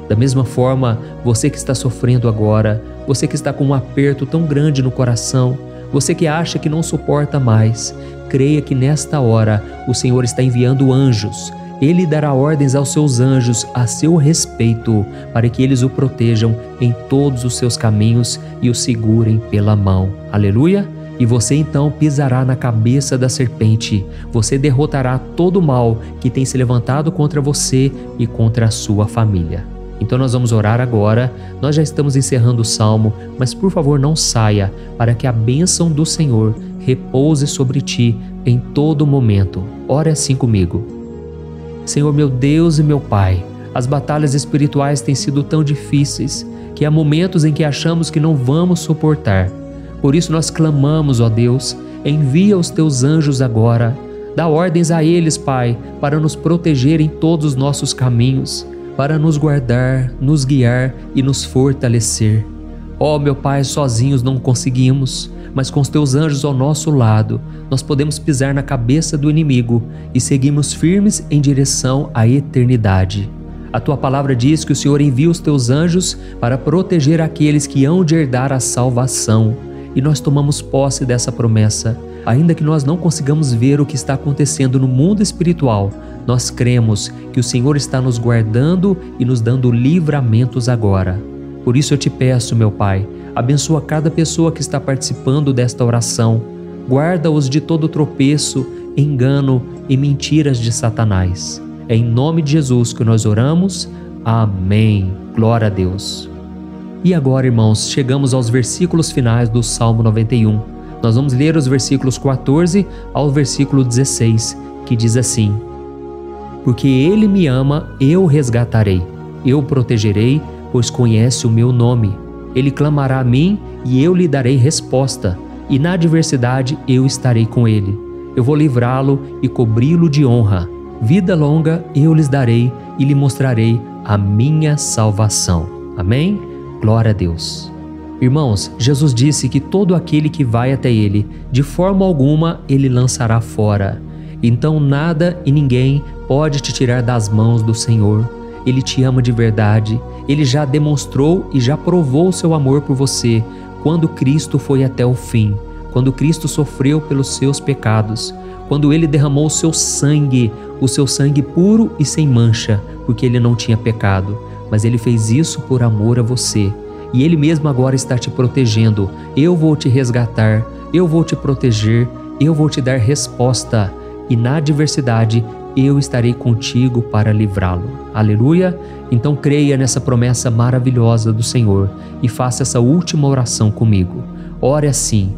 Da mesma forma, você que está sofrendo agora, você que está com um aperto tão grande no coração, você que acha que não suporta mais, creia que nesta hora o Senhor está enviando anjos. Ele dará ordens aos seus anjos a seu respeito, para que eles o protejam em todos os seus caminhos e o segurem pela mão. Aleluia! E você então pisará na cabeça da serpente. Você derrotará todo o mal que tem se levantado contra você e contra a sua família. Então nós vamos orar agora. Nós já estamos encerrando o Salmo, mas por favor não saia, para que a bênção do Senhor repouse sobre ti em todo momento. Ore assim comigo. Senhor meu Deus e meu Pai, as batalhas espirituais têm sido tão difíceis que há momentos em que achamos que não vamos suportar. Por isso nós clamamos, ó Deus, envia os teus anjos agora. Dá ordens a eles, Pai, para nos proteger em todos os nossos caminhos, para nos guardar, nos guiar e nos fortalecer. Ó meu Pai, sozinhos não conseguimos, mas com os teus anjos ao nosso lado, nós podemos pisar na cabeça do inimigo e seguirmos firmes em direção à eternidade. A tua palavra diz que o Senhor envia os teus anjos para proteger aqueles que hão de herdar a salvação. E nós tomamos posse dessa promessa. Ainda que nós não consigamos ver o que está acontecendo no mundo espiritual, nós cremos que o Senhor está nos guardando e nos dando livramentos agora. Por isso eu te peço, meu Pai, abençoa cada pessoa que está participando desta oração. Guarda-os de todo tropeço, engano e mentiras de Satanás. É em nome de Jesus que nós oramos. Amém. Glória a Deus. E agora, irmãos, chegamos aos versículos finais do Salmo 91. Nós vamos ler os versículos 14 ao versículo 16, que diz assim: Porque Ele me ama, eu o resgatarei. Eu o protegerei, pois conhece o meu nome. Ele clamará a mim e eu lhe darei resposta. E na adversidade eu estarei com ele. Eu vou livrá-lo e cobri-lo de honra. Vida longa eu lhes darei e lhe mostrarei a minha salvação. Amém? Glória a Deus. Irmãos, Jesus disse que todo aquele que vai até ele, de forma alguma ele lançará fora. Então nada e ninguém pode te tirar das mãos do Senhor. Ele te ama de verdade. Ele já demonstrou e já provou o seu amor por você quando Cristo foi até o fim, quando Cristo sofreu pelos seus pecados, quando Ele derramou o seu sangue puro e sem mancha, porque Ele não tinha pecado, mas Ele fez isso por amor a você. E Ele mesmo agora está te protegendo. Eu vou te resgatar, eu vou te proteger, eu vou te dar resposta, e na adversidade eu estarei contigo para livrá-lo. Aleluia! Então creia nessa promessa maravilhosa do Senhor e faça essa última oração comigo. Ore assim: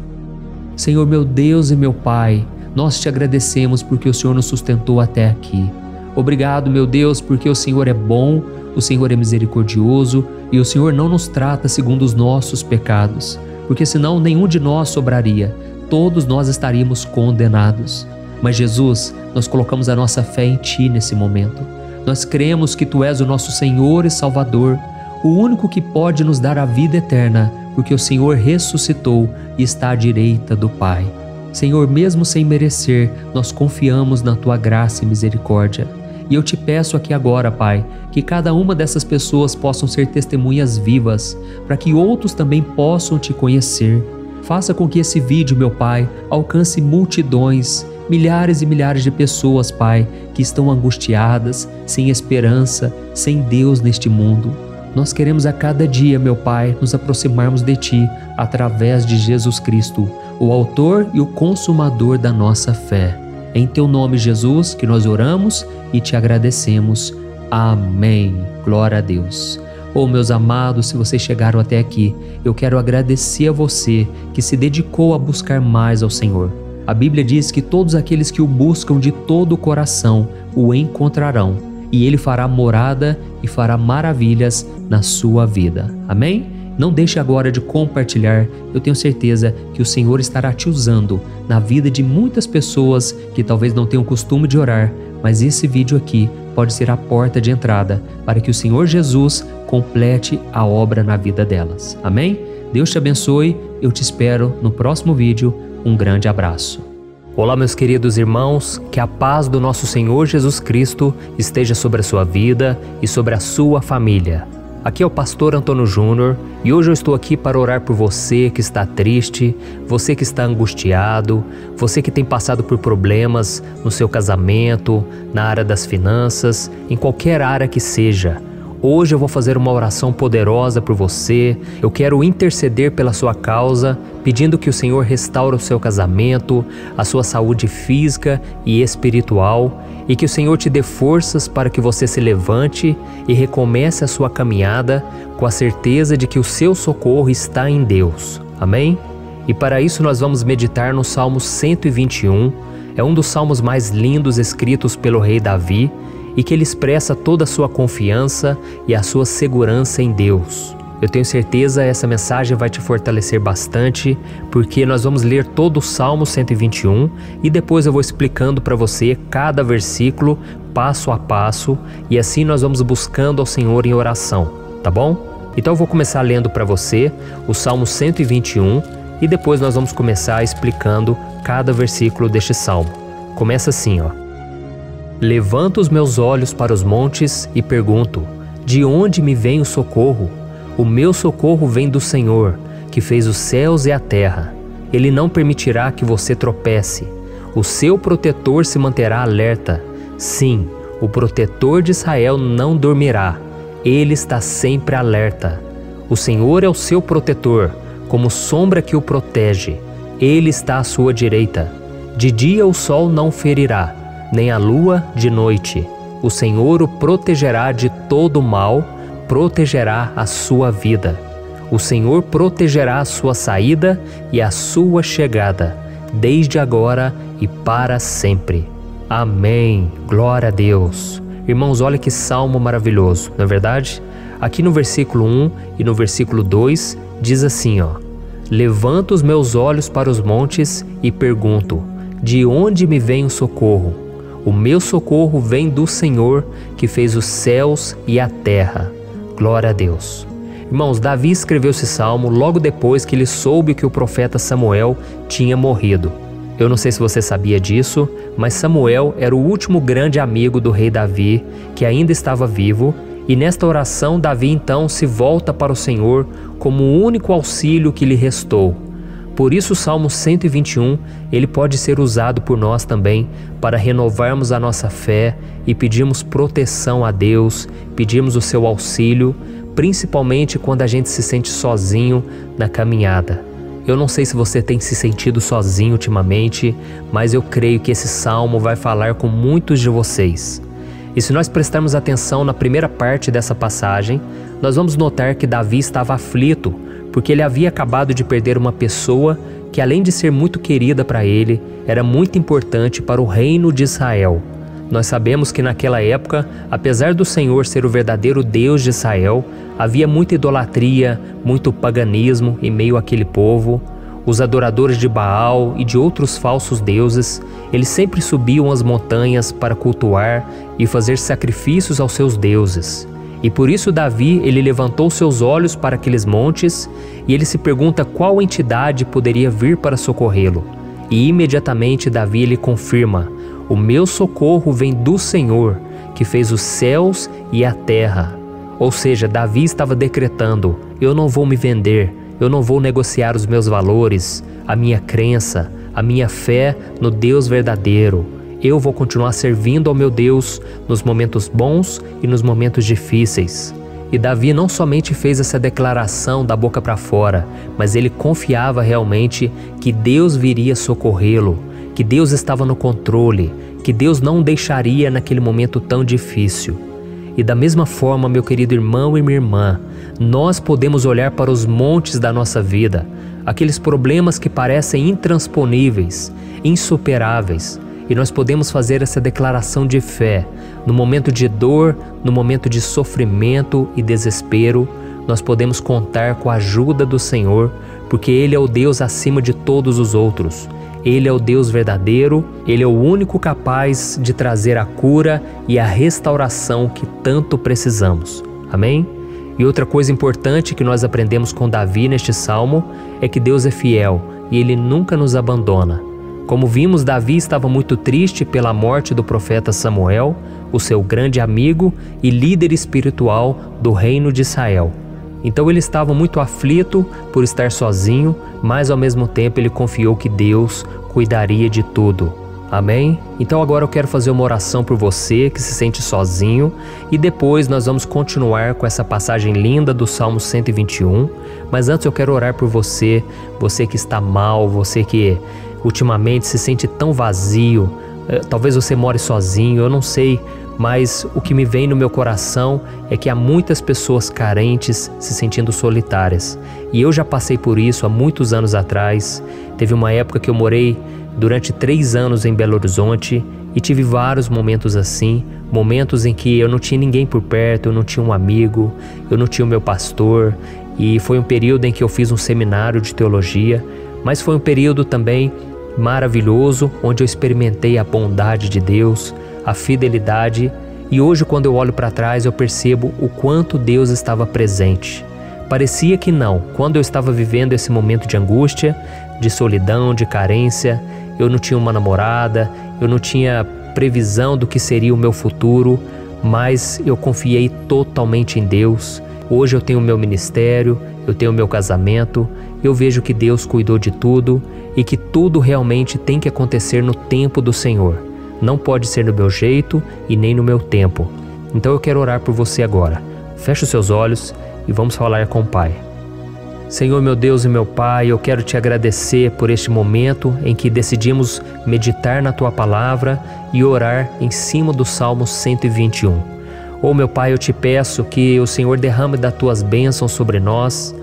Senhor meu Deus e meu Pai, nós te agradecemos porque o Senhor nos sustentou até aqui. Obrigado, meu Deus, porque o Senhor é bom, o Senhor é misericordioso e o Senhor não nos trata segundo os nossos pecados, porque senão nenhum de nós sobraria, todos nós estaríamos condenados. Mas Jesus, nós colocamos a nossa fé em Ti nesse momento. Nós cremos que Tu és o nosso Senhor e Salvador, o único que pode nos dar a vida eterna, porque o Senhor ressuscitou e está à direita do Pai. Senhor, mesmo sem merecer, nós confiamos na Tua graça e misericórdia. E eu te peço aqui agora, Pai, que cada uma dessas pessoas possam ser testemunhas vivas, para que outros também possam Te conhecer. Faça com que esse vídeo, meu Pai, alcance multidões, milhares e milhares de pessoas, Pai, que estão angustiadas, sem esperança, sem Deus neste mundo. Nós queremos a cada dia, meu Pai, nos aproximarmos de Ti através de Jesus Cristo, o autor e o consumador da nossa fé. É em Teu nome, Jesus, que nós oramos e Te agradecemos. Amém. Glória a Deus. Oh, meus amados, se vocês chegaram até aqui, eu quero agradecer a você que se dedicou a buscar mais ao Senhor. A Bíblia diz que todos aqueles que o buscam de todo o coração o encontrarão, e Ele fará morada e fará maravilhas na sua vida. Amém? Não deixe agora de compartilhar. Eu tenho certeza que o Senhor estará te usando na vida de muitas pessoas que talvez não tenham costume de orar, mas esse vídeo aqui pode ser a porta de entrada para que o Senhor Jesus complete a obra na vida delas. Amém? Deus te abençoe. Eu te espero no próximo vídeo. Um grande abraço. Olá, meus queridos irmãos, que a paz do nosso Senhor Jesus Cristo esteja sobre a sua vida e sobre a sua família. Aqui é o pastor Antônio Júnior e hoje eu estou aqui para orar por você que está triste, você que está angustiado, você que tem passado por problemas no seu casamento, na área das finanças, em qualquer área que seja. Hoje eu vou fazer uma oração poderosa por você. Eu quero interceder pela sua causa, pedindo que o Senhor restaure o seu casamento, a sua saúde física e espiritual, e que o Senhor te dê forças para que você se levante e recomece a sua caminhada com a certeza de que o seu socorro está em Deus. Amém? E para isso nós vamos meditar no Salmo 121. É um dos salmos mais lindos escritos pelo rei Davi, e que ele expressa toda a sua confiança e a sua segurança em Deus. Eu tenho certeza essa mensagem vai te fortalecer bastante, porque nós vamos ler todo o Salmo 121 e depois eu vou explicando para você cada versículo passo a passo e assim nós vamos buscando ao Senhor em oração, tá bom? Então eu vou começar lendo para você o Salmo 121 e depois nós vamos começar explicando cada versículo deste Salmo. Começa assim, ó. Levanto os meus olhos para os montes e pergunto: de onde me vem o socorro? O meu socorro vem do Senhor, que fez os céus e a terra. Ele não permitirá que você tropece. O seu protetor se manterá alerta. Sim, o protetor de Israel não dormirá. Ele está sempre alerta. O Senhor é o seu protetor, como sombra que o protege. Ele está à sua direita. De dia o sol não ferirá, nem a lua de noite. O Senhor o protegerá de todo mal, protegerá a sua vida. O Senhor protegerá a sua saída e a sua chegada, desde agora e para sempre. Amém. Glória a Deus. Irmãos, olha que salmo maravilhoso, não é verdade? Aqui no versículo 1 e no versículo 2 diz assim, ó: levanto os meus olhos para os montes e pergunto: de onde me vem o socorro? O meu socorro vem do Senhor, que fez os céus e a terra. Glória a Deus. Irmãos, Davi escreveu esse salmo logo depois que ele soube que o profeta Samuel tinha morrido. Eu não sei se você sabia disso, mas Samuel era o último grande amigo do rei Davi, que ainda estava vivo, e nesta oração Davi então se volta para o Senhor como o único auxílio que lhe restou. Por isso o Salmo 121, ele pode ser usado por nós também para renovarmos a nossa fé e pedirmos proteção a Deus, pedirmos o seu auxílio, principalmente quando a gente se sente sozinho na caminhada. Eu não sei se você tem se sentido sozinho ultimamente, mas eu creio que esse salmo vai falar com muitos de vocês. E se nós prestarmos atenção na primeira parte dessa passagem, nós vamos notar que Davi estava aflito, porque ele havia acabado de perder uma pessoa que, além de ser muito querida para ele, era muito importante para o reino de Israel. Nós sabemos que naquela época, apesar do Senhor ser o verdadeiro Deus de Israel, havia muita idolatria, muito paganismo em meio àquele povo. Os adoradores de Baal e de outros falsos deuses, eles sempre subiam as montanhas para cultuar e fazer sacrifícios aos seus deuses. E por isso Davi, ele levantou seus olhos para aqueles montes e ele se pergunta qual entidade poderia vir para socorrê-lo. E imediatamente Davi ele confirma: o meu socorro vem do Senhor, que fez os céus e a terra. Ou seja, Davi estava decretando: eu não vou me vender, eu não vou negociar os meus valores, a minha crença, a minha fé no Deus verdadeiro. Eu vou continuar servindo ao meu Deus nos momentos bons e nos momentos difíceis. E Davi não somente fez essa declaração da boca para fora, mas ele confiava realmente que Deus viria socorrê-lo, que Deus estava no controle, que Deus não o deixaria naquele momento tão difícil. E da mesma forma, meu querido irmão e minha irmã, nós podemos olhar para os montes da nossa vida, aqueles problemas que parecem intransponíveis, insuperáveis, e nós podemos fazer essa declaração de fé. No momento de dor, no momento de sofrimento e desespero, nós podemos contar com a ajuda do Senhor, porque Ele é o Deus acima de todos os outros. Ele é o Deus verdadeiro, Ele é o único capaz de trazer a cura e a restauração que tanto precisamos. Amém? E outra coisa importante que nós aprendemos com Davi neste salmo é que Deus é fiel e Ele nunca nos abandona. Como vimos, Davi estava muito triste pela morte do profeta Samuel, o seu grande amigo e líder espiritual do reino de Israel. Então ele estava muito aflito por estar sozinho, mas ao mesmo tempo ele confiou que Deus cuidaria de tudo. Amém? Então agora eu quero fazer uma oração por você que se sente sozinho e depois nós vamos continuar com essa passagem linda do Salmo 121. Mas antes eu quero orar por você, você que está mal, você que ultimamente se sente tão vazio, talvez você more sozinho, eu não sei, mas o que me vem no meu coração é que há muitas pessoas carentes se sentindo solitárias. E eu já passei por isso há muitos anos atrás. Teve uma época que eu morei durante 3 anos em Belo Horizonte e tive vários momentos assim, momentos em que eu não tinha ninguém por perto, eu não tinha um amigo, eu não tinha o meu pastor. e foi um período em que eu fiz um seminário de teologia, mas foi um período também maravilhoso, onde eu experimentei a bondade de Deus, a fidelidade, e hoje quando eu olho para trás eu percebo o quanto Deus estava presente. Parecia que não, quando eu estava vivendo esse momento de angústia, de solidão, de carência, eu não tinha uma namorada, eu não tinha previsão do que seria o meu futuro, mas eu confiei totalmente em Deus. Hoje eu tenho o meu ministério, eu tenho o meu casamento, eu vejo que Deus cuidou de tudo e que tudo realmente tem que acontecer no tempo do Senhor. Não pode ser no meu jeito e nem no meu tempo. Então eu quero orar por você agora. Feche os seus olhos e vamos falar com o Pai. Senhor, meu Deus e meu Pai, eu quero te agradecer por este momento em que decidimos meditar na Tua Palavra e orar em cima do Salmo 121. Oh, meu Pai, eu te peço que o Senhor derrame das Tuas bênçãos sobre nós,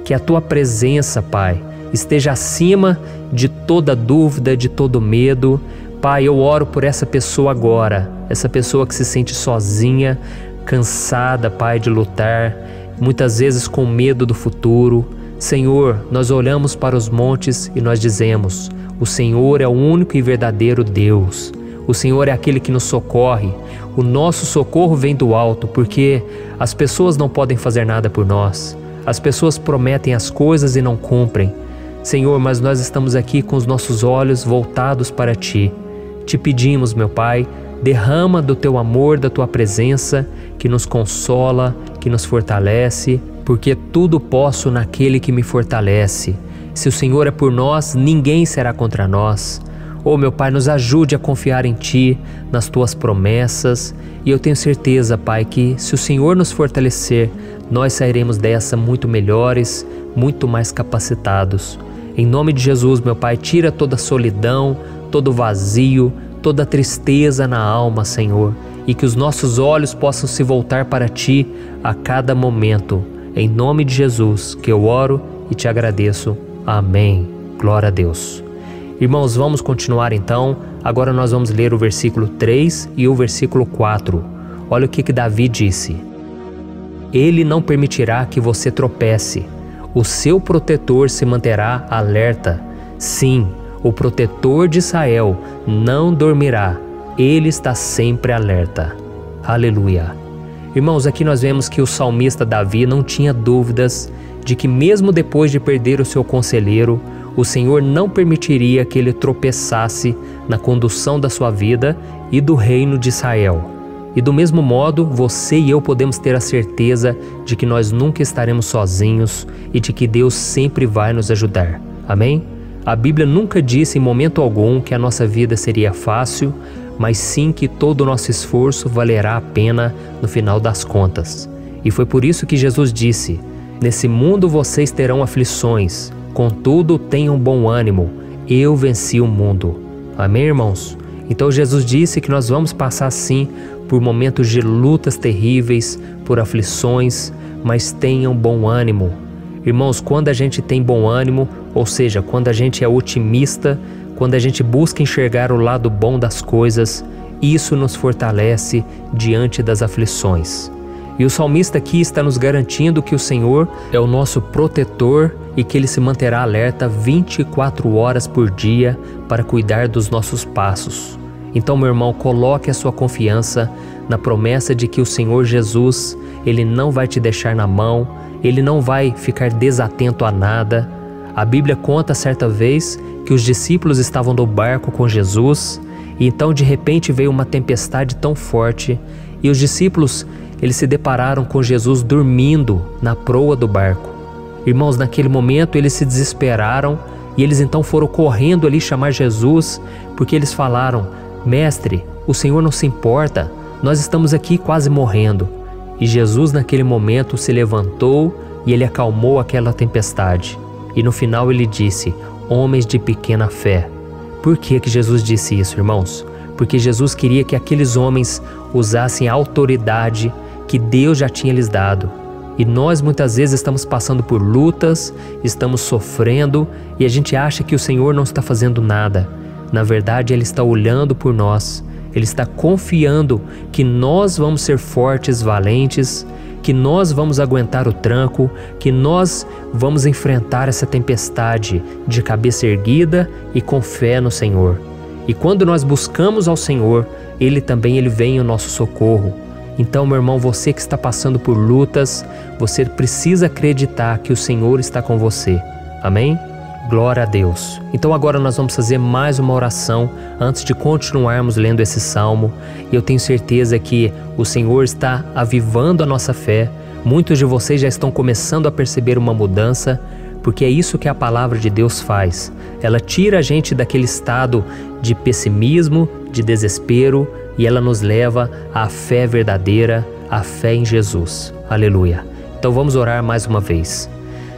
que a Tua presença, Pai, esteja acima de toda dúvida, de todo medo. Pai, eu oro por essa pessoa agora, essa pessoa que se sente sozinha, cansada, Pai, de lutar, muitas vezes com medo do futuro. Senhor, nós olhamos para os montes e nós dizemos: o Senhor é o único e verdadeiro Deus. O Senhor é aquele que nos socorre. O nosso socorro vem do alto, porque as pessoas não podem fazer nada por nós. As pessoas prometem as coisas e não cumprem. Senhor, mas nós estamos aqui com os nossos olhos voltados para Ti. Te pedimos, meu Pai, derrama do Teu amor, da Tua presença, que nos consola, que nos fortalece, porque tudo posso naquele que me fortalece. Se o Senhor é por nós, ninguém será contra nós. Oh, meu Pai, nos ajude a confiar em Ti, nas Tuas promessas, e eu tenho certeza, Pai, que se o Senhor nos fortalecer, nós sairemos dessa muito melhores, muito mais capacitados. Em nome de Jesus, meu Pai, tira toda a solidão, todo vazio, toda a tristeza na alma, Senhor, e que os nossos olhos possam se voltar para Ti a cada momento. Em nome de Jesus que eu oro e te agradeço. Amém. Glória a Deus. Irmãos, vamos continuar então. Agora nós vamos ler o versículo 3 e o versículo 4. Olha o que Davi disse: Ele não permitirá que você tropece. O seu protetor se manterá alerta. Sim, o protetor de Israel não dormirá. Ele está sempre alerta. Aleluia. Irmãos, aqui nós vemos que o salmista Davi não tinha dúvidas de que mesmo depois de perder o seu conselheiro, o Senhor não permitiria que ele tropeçasse na condução da sua vida e do reino de Israel. E do mesmo modo, você e eu podemos ter a certeza de que nós nunca estaremos sozinhos e de que Deus sempre vai nos ajudar. Amém? A Bíblia nunca disse em momento algum que a nossa vida seria fácil, mas sim que todo o nosso esforço valerá a pena no final das contas. E foi por isso que Jesus disse: Nesse mundo vocês terão aflições, contudo tenham bom ânimo, eu venci o mundo. Amém, irmãos? Então Jesus disse que nós vamos passar sim por momentos de lutas terríveis, por aflições, mas tenham bom ânimo. Irmãos, quando a gente tem bom ânimo, ou seja, quando a gente é otimista, quando a gente busca enxergar o lado bom das coisas, isso nos fortalece diante das aflições. E o salmista aqui está nos garantindo que o Senhor é o nosso protetor e que Ele se manterá alerta 24 horas por dia para cuidar dos nossos passos. Então, meu irmão, coloque a sua confiança na promessa de que o Senhor Jesus, Ele não vai te deixar na mão, Ele não vai ficar desatento a nada. A Bíblia conta certa vez que os discípulos estavam no barco com Jesus e então de repente veio uma tempestade tão forte e os discípulos eles se depararam com Jesus dormindo na proa do barco. Irmãos, naquele momento eles se desesperaram e eles então foram correndo ali chamar Jesus, porque eles falaram: Mestre, o Senhor não se importa, nós estamos aqui quase morrendo. E Jesus naquele momento se levantou e Ele acalmou aquela tempestade. E no final Ele disse: Homens de pequena fé. Por que Jesus disse isso, irmãos? Porque Jesus queria que aqueles homens usassem a autoridade que Deus já tinha lhes dado. E nós muitas vezes estamos passando por lutas, estamos sofrendo e a gente acha que o Senhor não está fazendo nada. Na verdade, Ele está olhando por nós. Ele está confiando que nós vamos ser fortes, valentes, que nós vamos aguentar o tranco, que nós vamos enfrentar essa tempestade de cabeça erguida e com fé no Senhor. E quando nós buscamos ao Senhor, Ele vem em nosso socorro. Então, meu irmão, você que está passando por lutas, você precisa acreditar que o Senhor está com você. Amém? Glória a Deus. Então agora nós vamos fazer mais uma oração antes de continuarmos lendo esse salmo. E eu tenho certeza que o Senhor está avivando a nossa fé. Muitos de vocês já estão começando a perceber uma mudança, porque é isso que a palavra de Deus faz. Ela tira a gente daquele estado de pessimismo, de desespero, e ela nos leva à fé verdadeira, à fé em Jesus. Aleluia. Então vamos orar mais uma vez.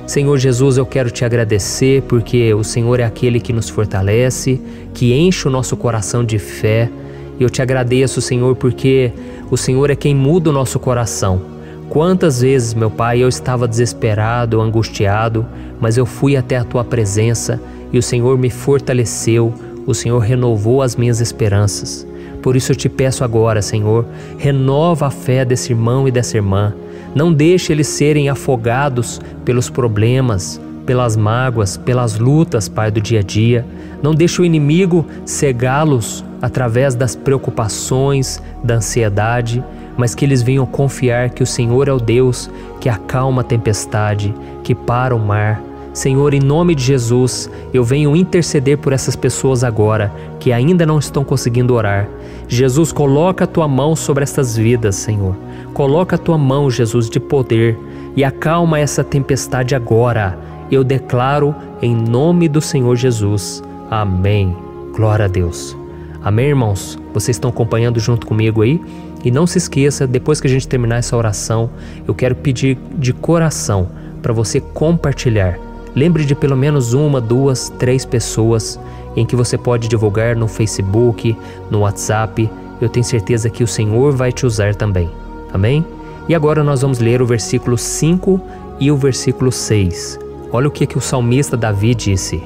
Senhor Jesus, eu quero te agradecer porque o Senhor é aquele que nos fortalece, que enche o nosso coração de fé. E eu te agradeço, Senhor, porque o Senhor é quem muda o nosso coração. Quantas vezes, meu Pai, eu estava desesperado, angustiado, mas eu fui até a Tua presença e o Senhor me fortaleceu, o Senhor renovou as minhas esperanças. Por isso eu te peço agora, Senhor, renova a fé desse irmão e dessa irmã. Não deixe eles serem afogados pelos problemas, pelas mágoas, pelas lutas, Pai, do dia a dia. Não deixe o inimigo cegá-los através das preocupações, da ansiedade, mas que eles venham confiar que o Senhor é o Deus que acalma a tempestade, que para o mar. Senhor, em nome de Jesus, eu venho interceder por essas pessoas agora que ainda não estão conseguindo orar. Jesus, coloca a Tua mão sobre essas vidas, Senhor. Coloca a Tua mão, Jesus, de poder e acalma essa tempestade agora. Eu declaro em nome do Senhor Jesus. Amém. Glória a Deus. Amém, irmãos? Vocês estão acompanhando junto comigo aí? E não se esqueça, depois que a gente terminar essa oração, eu quero pedir de coração para você compartilhar. Lembre de pelo menos 1, 2, 3 pessoas em que você pode divulgar no Facebook, no WhatsApp. Eu tenho certeza que o Senhor vai te usar também. Amém? E agora nós vamos ler o versículo 5 e o versículo 6. Olha o que o salmista Davi disse.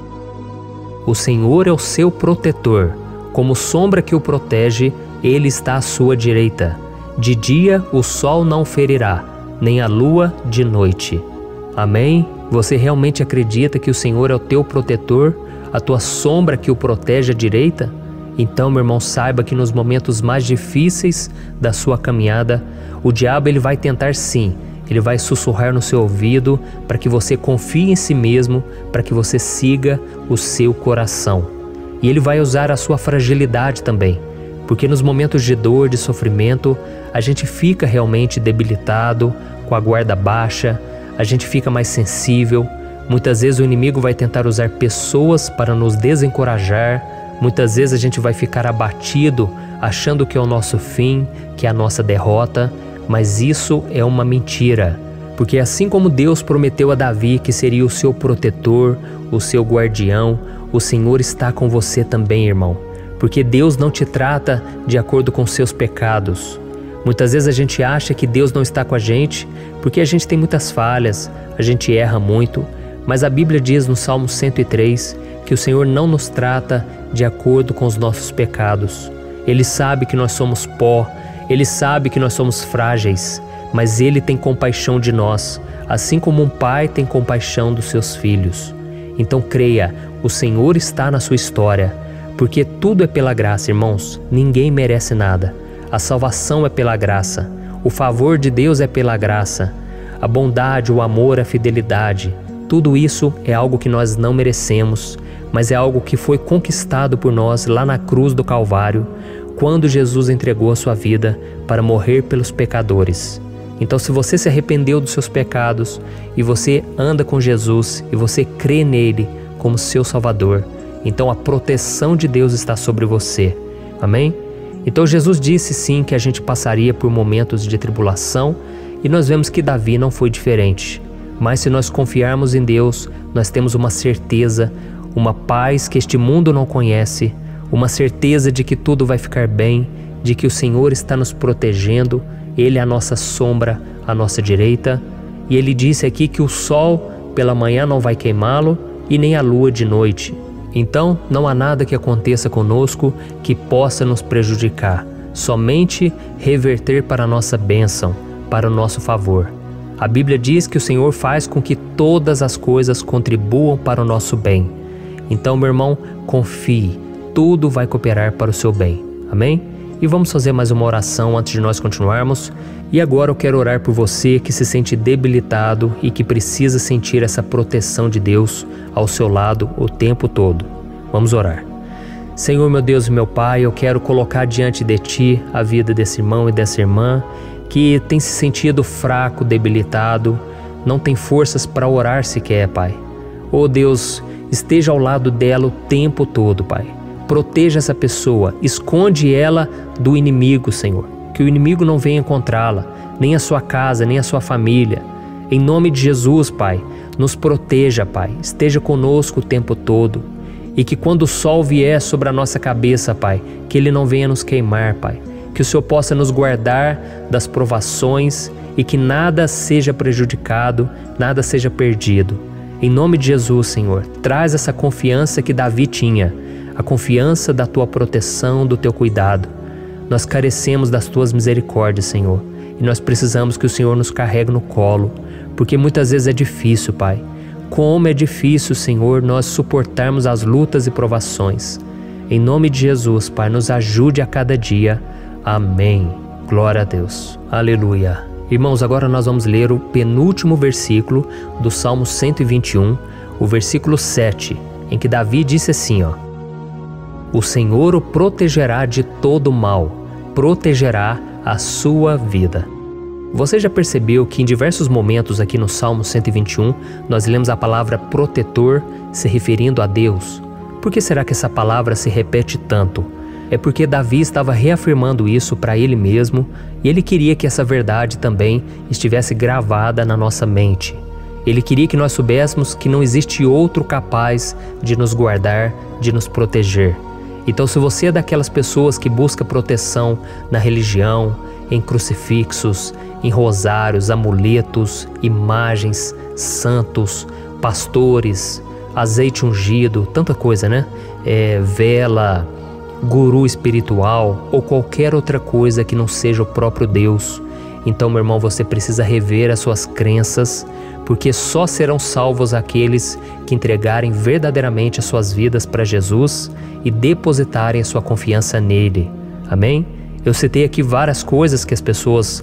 O Senhor é o seu protetor, como sombra que o protege, Ele está à sua direita. De dia o sol não ferirá, nem a lua de noite. Amém? Você realmente acredita que o Senhor é o teu protetor, a tua sombra que o protege à direita? Então, meu irmão, saiba que nos momentos mais difíceis da sua caminhada, o diabo ele vai tentar sim, ele vai sussurrar no seu ouvido para que você confie em si mesmo, para que você siga o seu coração. E ele vai usar a sua fragilidade também, porque nos momentos de dor, de sofrimento, a gente fica realmente debilitado, com a guarda baixa, a gente fica mais sensível. Muitas vezes o inimigo vai tentar usar pessoas para nos desencorajar. Muitas vezes a gente vai ficar abatido, achando que é o nosso fim, que é a nossa derrota. Mas isso é uma mentira. Porque assim como Deus prometeu a Davi que seria o seu protetor, o seu guardião, o Senhor está com você também, irmão. Porque Deus não te trata de acordo com seus pecados. Muitas vezes a gente acha que Deus não está com a gente porque a gente tem muitas falhas, a gente erra muito, mas a Bíblia diz no Salmo 103 que o Senhor não nos trata de acordo com os nossos pecados. Ele sabe que nós somos pó, Ele sabe que nós somos frágeis, mas Ele tem compaixão de nós, assim como um pai tem compaixão dos seus filhos. Então creia, o Senhor está na sua história, porque tudo é pela graça, irmãos, ninguém merece nada. A salvação é pela graça, o favor de Deus é pela graça, a bondade, o amor, a fidelidade, tudo isso é algo que nós não merecemos, mas é algo que foi conquistado por nós lá na cruz do Calvário, quando Jesus entregou a sua vida para morrer pelos pecadores. Então, se você se arrependeu dos seus pecados e você anda com Jesus e você crê nele como seu Salvador, então a proteção de Deus está sobre você. Amém? Então Jesus disse sim que a gente passaria por momentos de tribulação e nós vemos que Davi não foi diferente. Mas se nós confiarmos em Deus, nós temos uma certeza, uma paz que este mundo não conhece, uma certeza de que tudo vai ficar bem, de que o Senhor está nos protegendo, Ele é a nossa sombra, à nossa direita. E Ele disse aqui que o sol pela manhã não vai queimá-lo e nem a lua de noite. Então, não há nada que aconteça conosco que possa nos prejudicar, somente reverter para a nossa bênção, para o nosso favor. A Bíblia diz que o Senhor faz com que todas as coisas contribuam para o nosso bem. Então, meu irmão, confie, tudo vai cooperar para o seu bem. Amém? E vamos fazer mais uma oração antes de nós continuarmos. E agora eu quero orar por você que se sente debilitado e que precisa sentir essa proteção de Deus ao seu lado o tempo todo. Vamos orar. Senhor, meu Deus e meu Pai, eu quero colocar diante de Ti a vida desse irmão e dessa irmã que tem se sentido fraco, debilitado, não tem forças para orar sequer, Pai. Oh Deus, esteja ao lado dela o tempo todo, Pai. Proteja essa pessoa, esconde ela do inimigo, Senhor. Que o inimigo não venha encontrá-la, nem a sua casa, nem a sua família. Em nome de Jesus, Pai, nos proteja, Pai. Esteja conosco o tempo todo. E que quando o sol vier sobre a nossa cabeça, Pai, que ele não venha nos queimar, Pai. Que o Senhor possa nos guardar das provações e que nada seja prejudicado, nada seja perdido. Em nome de Jesus, Senhor, traz essa confiança que Davi tinha, a confiança da Tua proteção, do Teu cuidado. Nós carecemos das Tuas misericórdias, Senhor, e nós precisamos que o Senhor nos carregue no colo, porque muitas vezes é difícil, Pai. Como é difícil, Senhor, nós suportarmos as lutas e provações. Em nome de Jesus, Pai, nos ajude a cada dia. Amém. Glória a Deus. Aleluia. Irmãos, agora nós vamos ler o penúltimo versículo do Salmo 121, o versículo 7, em que Davi disse assim, ó: O Senhor o protegerá de todo mal, protegerá a sua vida. Você já percebeu que em diversos momentos aqui no Salmo 121, nós lemos a palavra protetor se referindo a Deus? Por que será que essa palavra se repete tanto? É porque Davi estava reafirmando isso para ele mesmo e ele queria que essa verdade também estivesse gravada na nossa mente. Ele queria que nós soubéssemos que não existe outro capaz de nos guardar, de nos proteger. Então, se você é daquelas pessoas que busca proteção na religião, em crucifixos, em rosários, amuletos, imagens, santos, pastores, azeite ungido, tanta coisa, né? Vela, guru espiritual ou qualquer outra coisa que não seja o próprio Deus. Então, meu irmão, você precisa rever as suas crenças, porque só serão salvos aqueles que entregarem verdadeiramente as suas vidas para Jesus e depositarem a sua confiança nele. Amém? Eu citei aqui várias coisas que as pessoas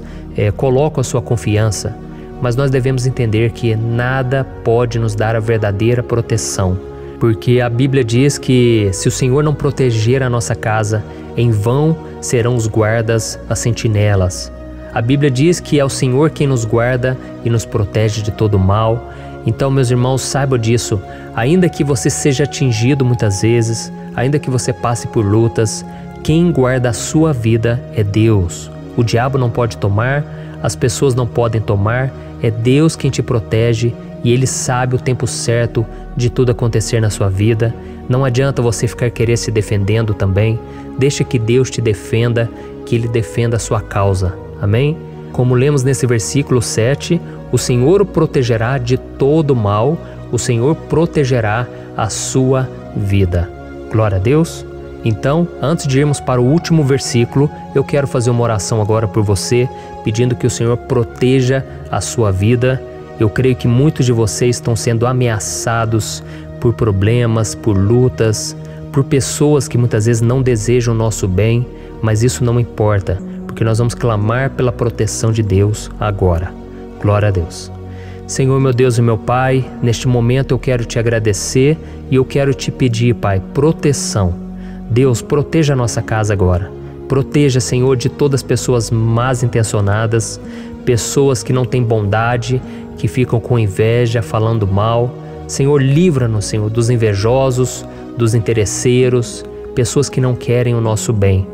colocam a sua confiança, mas nós devemos entender que nada pode nos dar a verdadeira proteção. Porque a Bíblia diz que se o Senhor não proteger a nossa casa, em vão serão os guardas, as sentinelas. A Bíblia diz que é o Senhor quem nos guarda e nos protege de todo mal. Então, meus irmãos, saibam disso. Ainda que você seja atingido muitas vezes, ainda que você passe por lutas, quem guarda a sua vida é Deus. O diabo não pode tomar, as pessoas não podem tomar, é Deus quem te protege e Ele sabe o tempo certo de tudo acontecer na sua vida. Não adianta você ficar querer se defendendo também. Deixa que Deus te defenda, que Ele defenda a sua causa. Amém? Como lemos nesse versículo 7, o Senhor o protegerá de todo mal, o Senhor protegerá a sua vida. Glória a Deus. Então, antes de irmos para o último versículo, eu quero fazer uma oração agora por você, pedindo que o Senhor proteja a sua vida. Eu creio que muitos de vocês estão sendo ameaçados por problemas, por lutas, por pessoas que muitas vezes não desejam o nosso bem, mas isso não importa, porque nós vamos clamar pela proteção de Deus agora. Glória a Deus. Senhor, meu Deus e meu Pai, neste momento eu quero te agradecer e eu quero te pedir, Pai, proteção. Deus, proteja a nossa casa agora. Proteja, Senhor, de todas as pessoas mal intencionadas, pessoas que não têm bondade, que ficam com inveja, falando mal. Senhor, livra-nos, Senhor, dos invejosos, dos interesseiros, pessoas que não querem o nosso bem.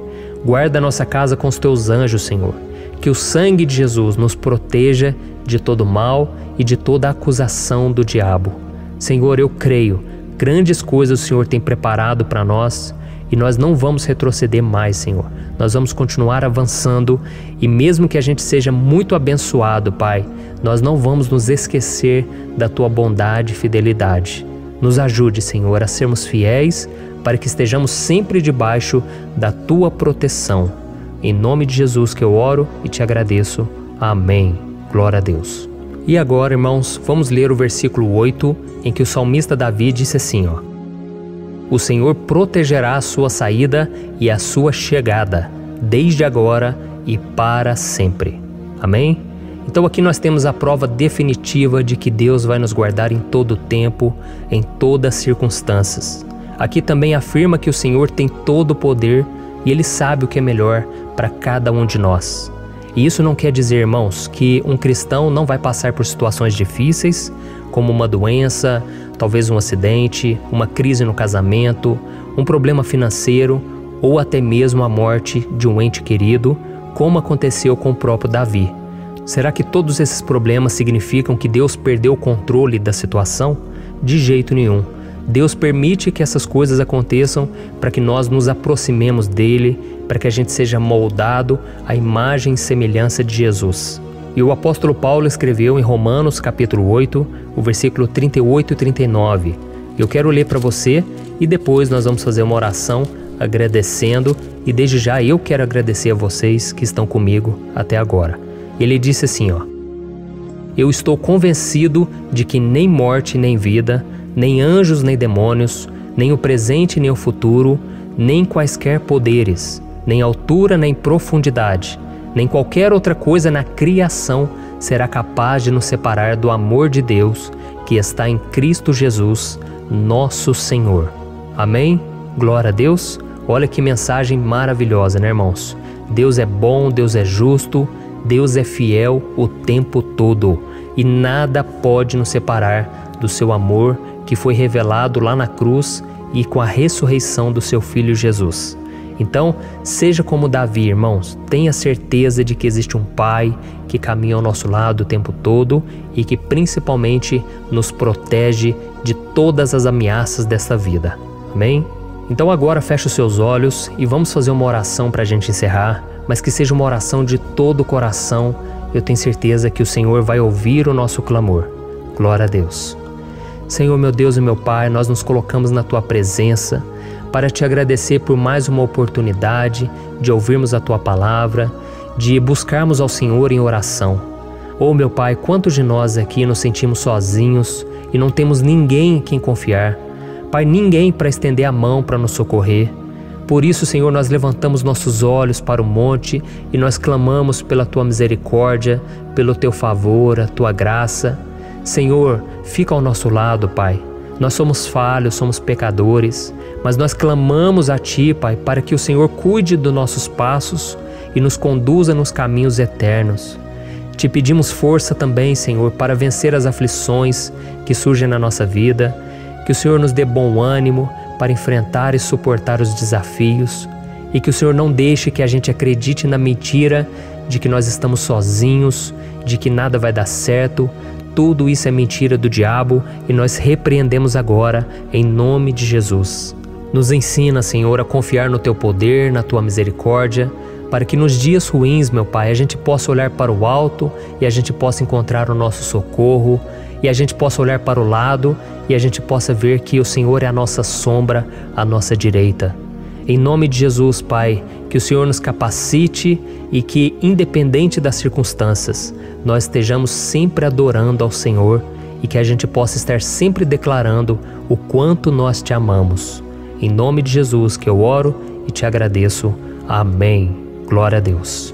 Guarda a nossa casa com os teus anjos, Senhor. Que o sangue de Jesus nos proteja de todo mal e de toda acusação do diabo. Senhor, eu creio, grandes coisas o Senhor tem preparado para nós e nós não vamos retroceder mais, Senhor. Nós vamos continuar avançando e mesmo que a gente seja muito abençoado, Pai, nós não vamos nos esquecer da Tua bondade e fidelidade. Nos ajude, Senhor, a sermos fiéis para que estejamos sempre debaixo da Tua proteção. Em nome de Jesus que eu oro e te agradeço. Amém. Glória a Deus. E agora, irmãos, vamos ler o versículo 8, em que o salmista Davi disse assim, ó: O Senhor protegerá a sua saída e a sua chegada, desde agora e para sempre. Amém? Então aqui nós temos a prova definitiva de que Deus vai nos guardar em todo o tempo, em todas as circunstâncias. Aqui também afirma que o Senhor tem todo o poder e Ele sabe o que é melhor para cada um de nós. E isso não quer dizer, irmãos, que um cristão não vai passar por situações difíceis, como uma doença, talvez um acidente, uma crise no casamento, um problema financeiro ou até mesmo a morte de um ente querido, como aconteceu com o próprio Davi. Será que todos esses problemas significam que Deus perdeu o controle da situação? De jeito nenhum. Deus permite que essas coisas aconteçam para que nós nos aproximemos dele, para que a gente seja moldado à imagem e semelhança de Jesus. E o apóstolo Paulo escreveu em Romanos capítulo 8, o versículo 38 e 39. Eu quero ler para você e depois nós vamos fazer uma oração agradecendo, e desde já eu quero agradecer a vocês que estão comigo até agora. Ele disse assim, ó: Eu estou convencido de que nem morte nem vida, nem anjos nem demônios, nem o presente nem o futuro, nem quaisquer poderes, nem altura nem profundidade, nem qualquer outra coisa na criação será capaz de nos separar do amor de Deus que está em Cristo Jesus, nosso Senhor. Amém? Glória a Deus. Olha que mensagem maravilhosa, né, irmãos? Deus é bom, Deus é justo, Deus é fiel o tempo todo e nada pode nos separar do seu amor que foi revelado lá na cruz e com a ressurreição do seu Filho Jesus. Então, seja como Davi, irmãos, tenha certeza de que existe um Pai que caminha ao nosso lado o tempo todo e que principalmente nos protege de todas as ameaças desta vida. Amém? Então agora feche os seus olhos e vamos fazer uma oração para a gente encerrar, mas que seja uma oração de todo o coração. Eu tenho certeza que o Senhor vai ouvir o nosso clamor. Glória a Deus. Senhor, meu Deus e meu Pai, nós nos colocamos na Tua presença para Te agradecer por mais uma oportunidade de ouvirmos a Tua palavra, de buscarmos ao Senhor em oração. Oh, meu Pai, quantos de nós aqui nos sentimos sozinhos e não temos ninguém em quem confiar. Pai, ninguém para estender a mão para nos socorrer. Por isso, Senhor, nós levantamos nossos olhos para o monte e nós clamamos pela Tua misericórdia, pelo Teu favor, a Tua graça. Senhor, fica ao nosso lado, Pai. Nós somos falhos, somos pecadores, mas nós clamamos a Ti, Pai, para que o Senhor cuide dos nossos passos e nos conduza nos caminhos eternos. Te pedimos força também, Senhor, para vencer as aflições que surgem na nossa vida, que o Senhor nos dê bom ânimo para enfrentar e suportar os desafios e que o Senhor não deixe que a gente acredite na mentira de que nós estamos sozinhos, de que nada vai dar certo. Tudo isso é mentira do diabo e nós repreendemos agora em nome de Jesus. Nos ensina, Senhor, a confiar no Teu poder, na Tua misericórdia, para que nos dias ruins, meu Pai, a gente possa olhar para o alto e a gente possa encontrar o nosso socorro, e a gente possa olhar para o lado e a gente possa ver que o Senhor é a nossa sombra, a nossa direita. Em nome de Jesus, Pai, que o Senhor nos capacite e que, independente das circunstâncias, nós estejamos sempre adorando ao Senhor e que a gente possa estar sempre declarando o quanto nós Te amamos. Em nome de Jesus que eu oro e Te agradeço. Amém. Glória a Deus.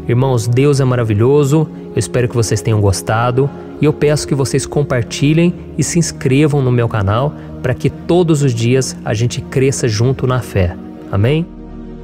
Irmãos, Deus é maravilhoso. Eu espero que vocês tenham gostado e eu peço que vocês compartilhem e se inscrevam no meu canal para que todos os dias a gente cresça junto na fé. Amém?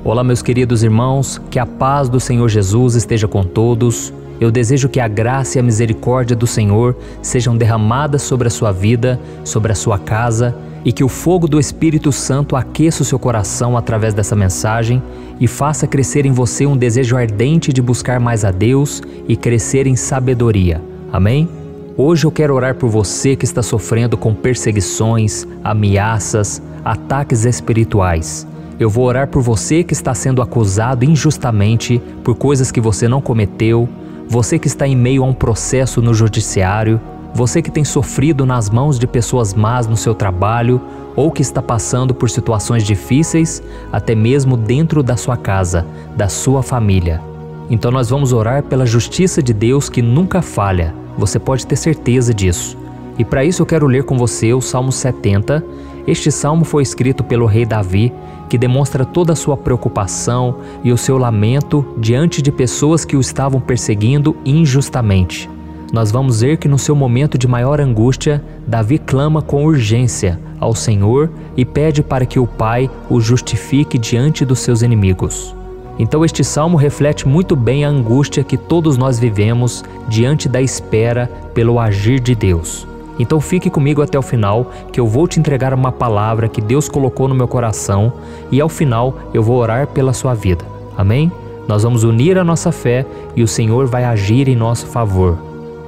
Olá, meus queridos irmãos, que a paz do Senhor Jesus esteja com todos. Eu desejo que a graça e a misericórdia do Senhor sejam derramadas sobre a sua vida, sobre a sua casa, e que o fogo do Espírito Santo aqueça o seu coração através dessa mensagem e faça crescer em você um desejo ardente de buscar mais a Deus e crescer em sabedoria. Amém? Hoje eu quero orar por você que está sofrendo com perseguições, ameaças, ataques espirituais. Eu vou orar por você que está sendo acusado injustamente por coisas que você não cometeu, você que está em meio a um processo no judiciário, você que tem sofrido nas mãos de pessoas más no seu trabalho ou que está passando por situações difíceis, até mesmo dentro da sua casa, da sua família. Então nós vamos orar pela justiça de Deus que nunca falha. Você pode ter certeza disso. E para isso eu quero ler com você o Salmo 70. Este salmo foi escrito pelo rei Davi, que demonstra toda a sua preocupação e o seu lamento diante de pessoas que o estavam perseguindo injustamente. Nós vamos ver que no seu momento de maior angústia, Davi clama com urgência ao Senhor e pede para que o Pai o justifique diante dos seus inimigos. Então este salmo reflete muito bem a angústia que todos nós vivemos diante da espera pelo agir de Deus. Então fique comigo até o final, que eu vou te entregar uma palavra que Deus colocou no meu coração e ao final eu vou orar pela sua vida. Amém? Nós vamos unir a nossa fé e o Senhor vai agir em nosso favor.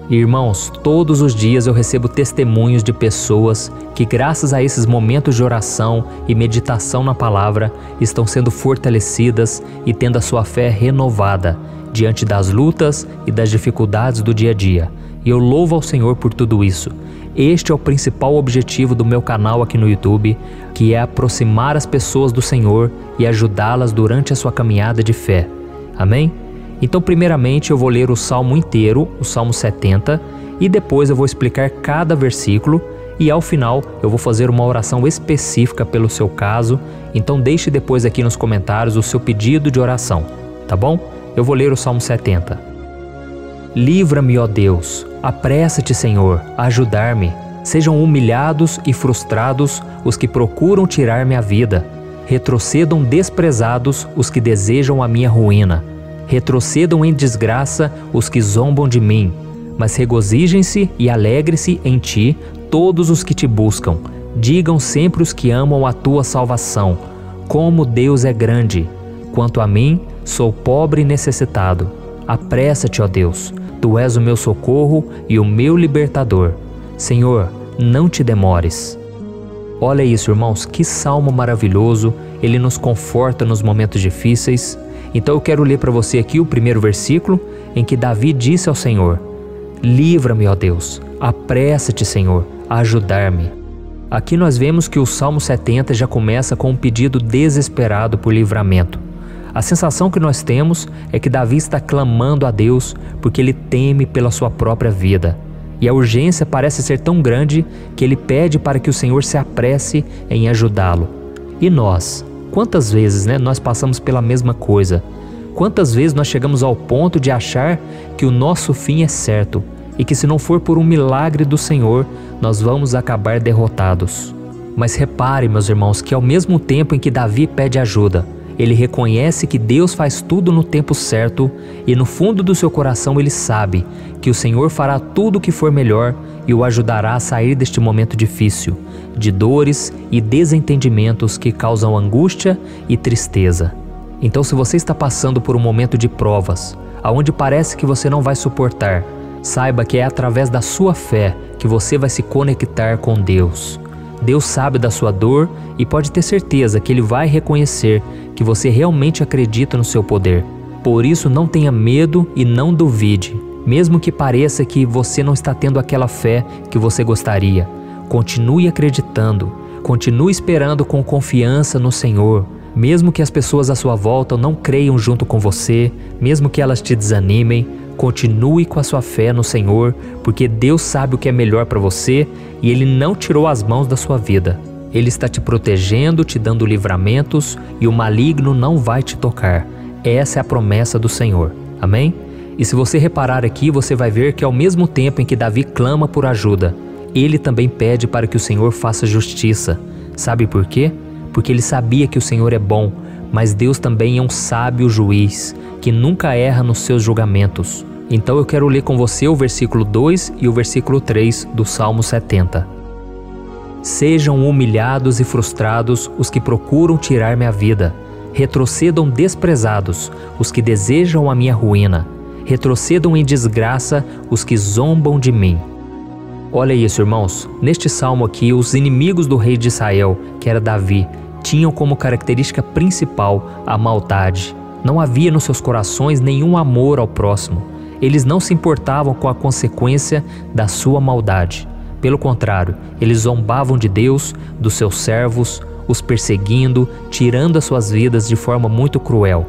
Irmãos, todos os dias eu recebo testemunhos de pessoas que, graças a esses momentos de oração e meditação na palavra, estão sendo fortalecidas e tendo a sua fé renovada diante das lutas e das dificuldades do dia a dia. E eu louvo ao Senhor por tudo isso. Este é o principal objetivo do meu canal aqui no YouTube, que é aproximar as pessoas do Senhor e ajudá-las durante a sua caminhada de fé. Amém? Então, primeiramente, eu vou ler o Salmo inteiro, o Salmo 70, e depois eu vou explicar cada versículo e ao final eu vou fazer uma oração específica pelo seu caso. Então deixe depois aqui nos comentários o seu pedido de oração, tá bom? Eu vou ler o Salmo 70. Livra-me, ó Deus, apressa-te, Senhor, a ajudar-me. Sejam humilhados e frustrados os que procuram tirar-me a vida. Retrocedam desprezados os que desejam a minha ruína. Retrocedam em desgraça os que zombam de mim. Mas regozijem-se e alegre-se em ti todos os que te buscam. Digam sempre os que amam a tua salvação: como Deus é grande! Quanto a mim, sou pobre e necessitado. Apressa-te, ó Deus, tu és o meu socorro e o meu libertador. Senhor, não te demores. Olha isso, irmãos, que salmo maravilhoso, ele nos conforta nos momentos difíceis. Então eu quero ler para você aqui o primeiro versículo, em que Davi disse ao Senhor: livra-me, ó Deus, apressa-te, Senhor, a ajudar-me. Aqui nós vemos que o Salmo 70 já começa com um pedido desesperado por livramento. A sensação que nós temos é que Davi está clamando a Deus porque ele teme pela sua própria vida. E a urgência parece ser tão grande que ele pede para que o Senhor se apresse em ajudá-lo. E nós? Quantas vezes, nós passamos pela mesma coisa? Quantas vezes nós chegamos ao ponto de achar que o nosso fim é certo e que se não for por um milagre do Senhor, nós vamos acabar derrotados? Mas repare, meus irmãos, que ao mesmo tempo em que Davi pede ajuda, ele reconhece que Deus faz tudo no tempo certo e no fundo do seu coração ele sabe que o Senhor fará tudo o que for melhor e o ajudará a sair deste momento difícil, de dores e desentendimentos que causam angústia e tristeza. Então, se você está passando por um momento de provas, aonde parece que você não vai suportar, saiba que é através da sua fé que você vai se conectar com Deus. Deus sabe da sua dor e pode ter certeza que Ele vai reconhecer que você realmente acredita no seu poder. Por isso, não tenha medo e não duvide, mesmo que pareça que você não está tendo aquela fé que você gostaria. Continue acreditando, continue esperando com confiança no Senhor. Mesmo que as pessoas à sua volta não creiam junto com você, mesmo que elas te desanimem, continue com a sua fé no Senhor, porque Deus sabe o que é melhor para você e Ele não tirou as mãos da sua vida. Ele está te protegendo, te dando livramentos e o maligno não vai te tocar. Essa é a promessa do Senhor. Amém? E se você reparar aqui, você vai ver que ao mesmo tempo em que Davi clama por ajuda, ele também pede para que o Senhor faça justiça. Sabe por quê? Porque ele sabia que o Senhor é bom, mas Deus também é um sábio juiz, que nunca erra nos seus julgamentos. Então eu quero ler com você o versículo 2 e o versículo 3 do Salmo 70. Sejam humilhados e frustrados os que procuram tirar-me a vida. Retrocedam desprezados os que desejam a minha ruína. Retrocedam em desgraça os que zombam de mim. Olha isso, irmãos. Neste salmo aqui, os inimigos do rei de Israel, que era Davi, tinham como característica principal a maldade. Não havia nos seus corações nenhum amor ao próximo. Eles não se importavam com a consequência da sua maldade. Pelo contrário, eles zombavam de Deus, dos seus servos, os perseguindo, tirando as suas vidas de forma muito cruel.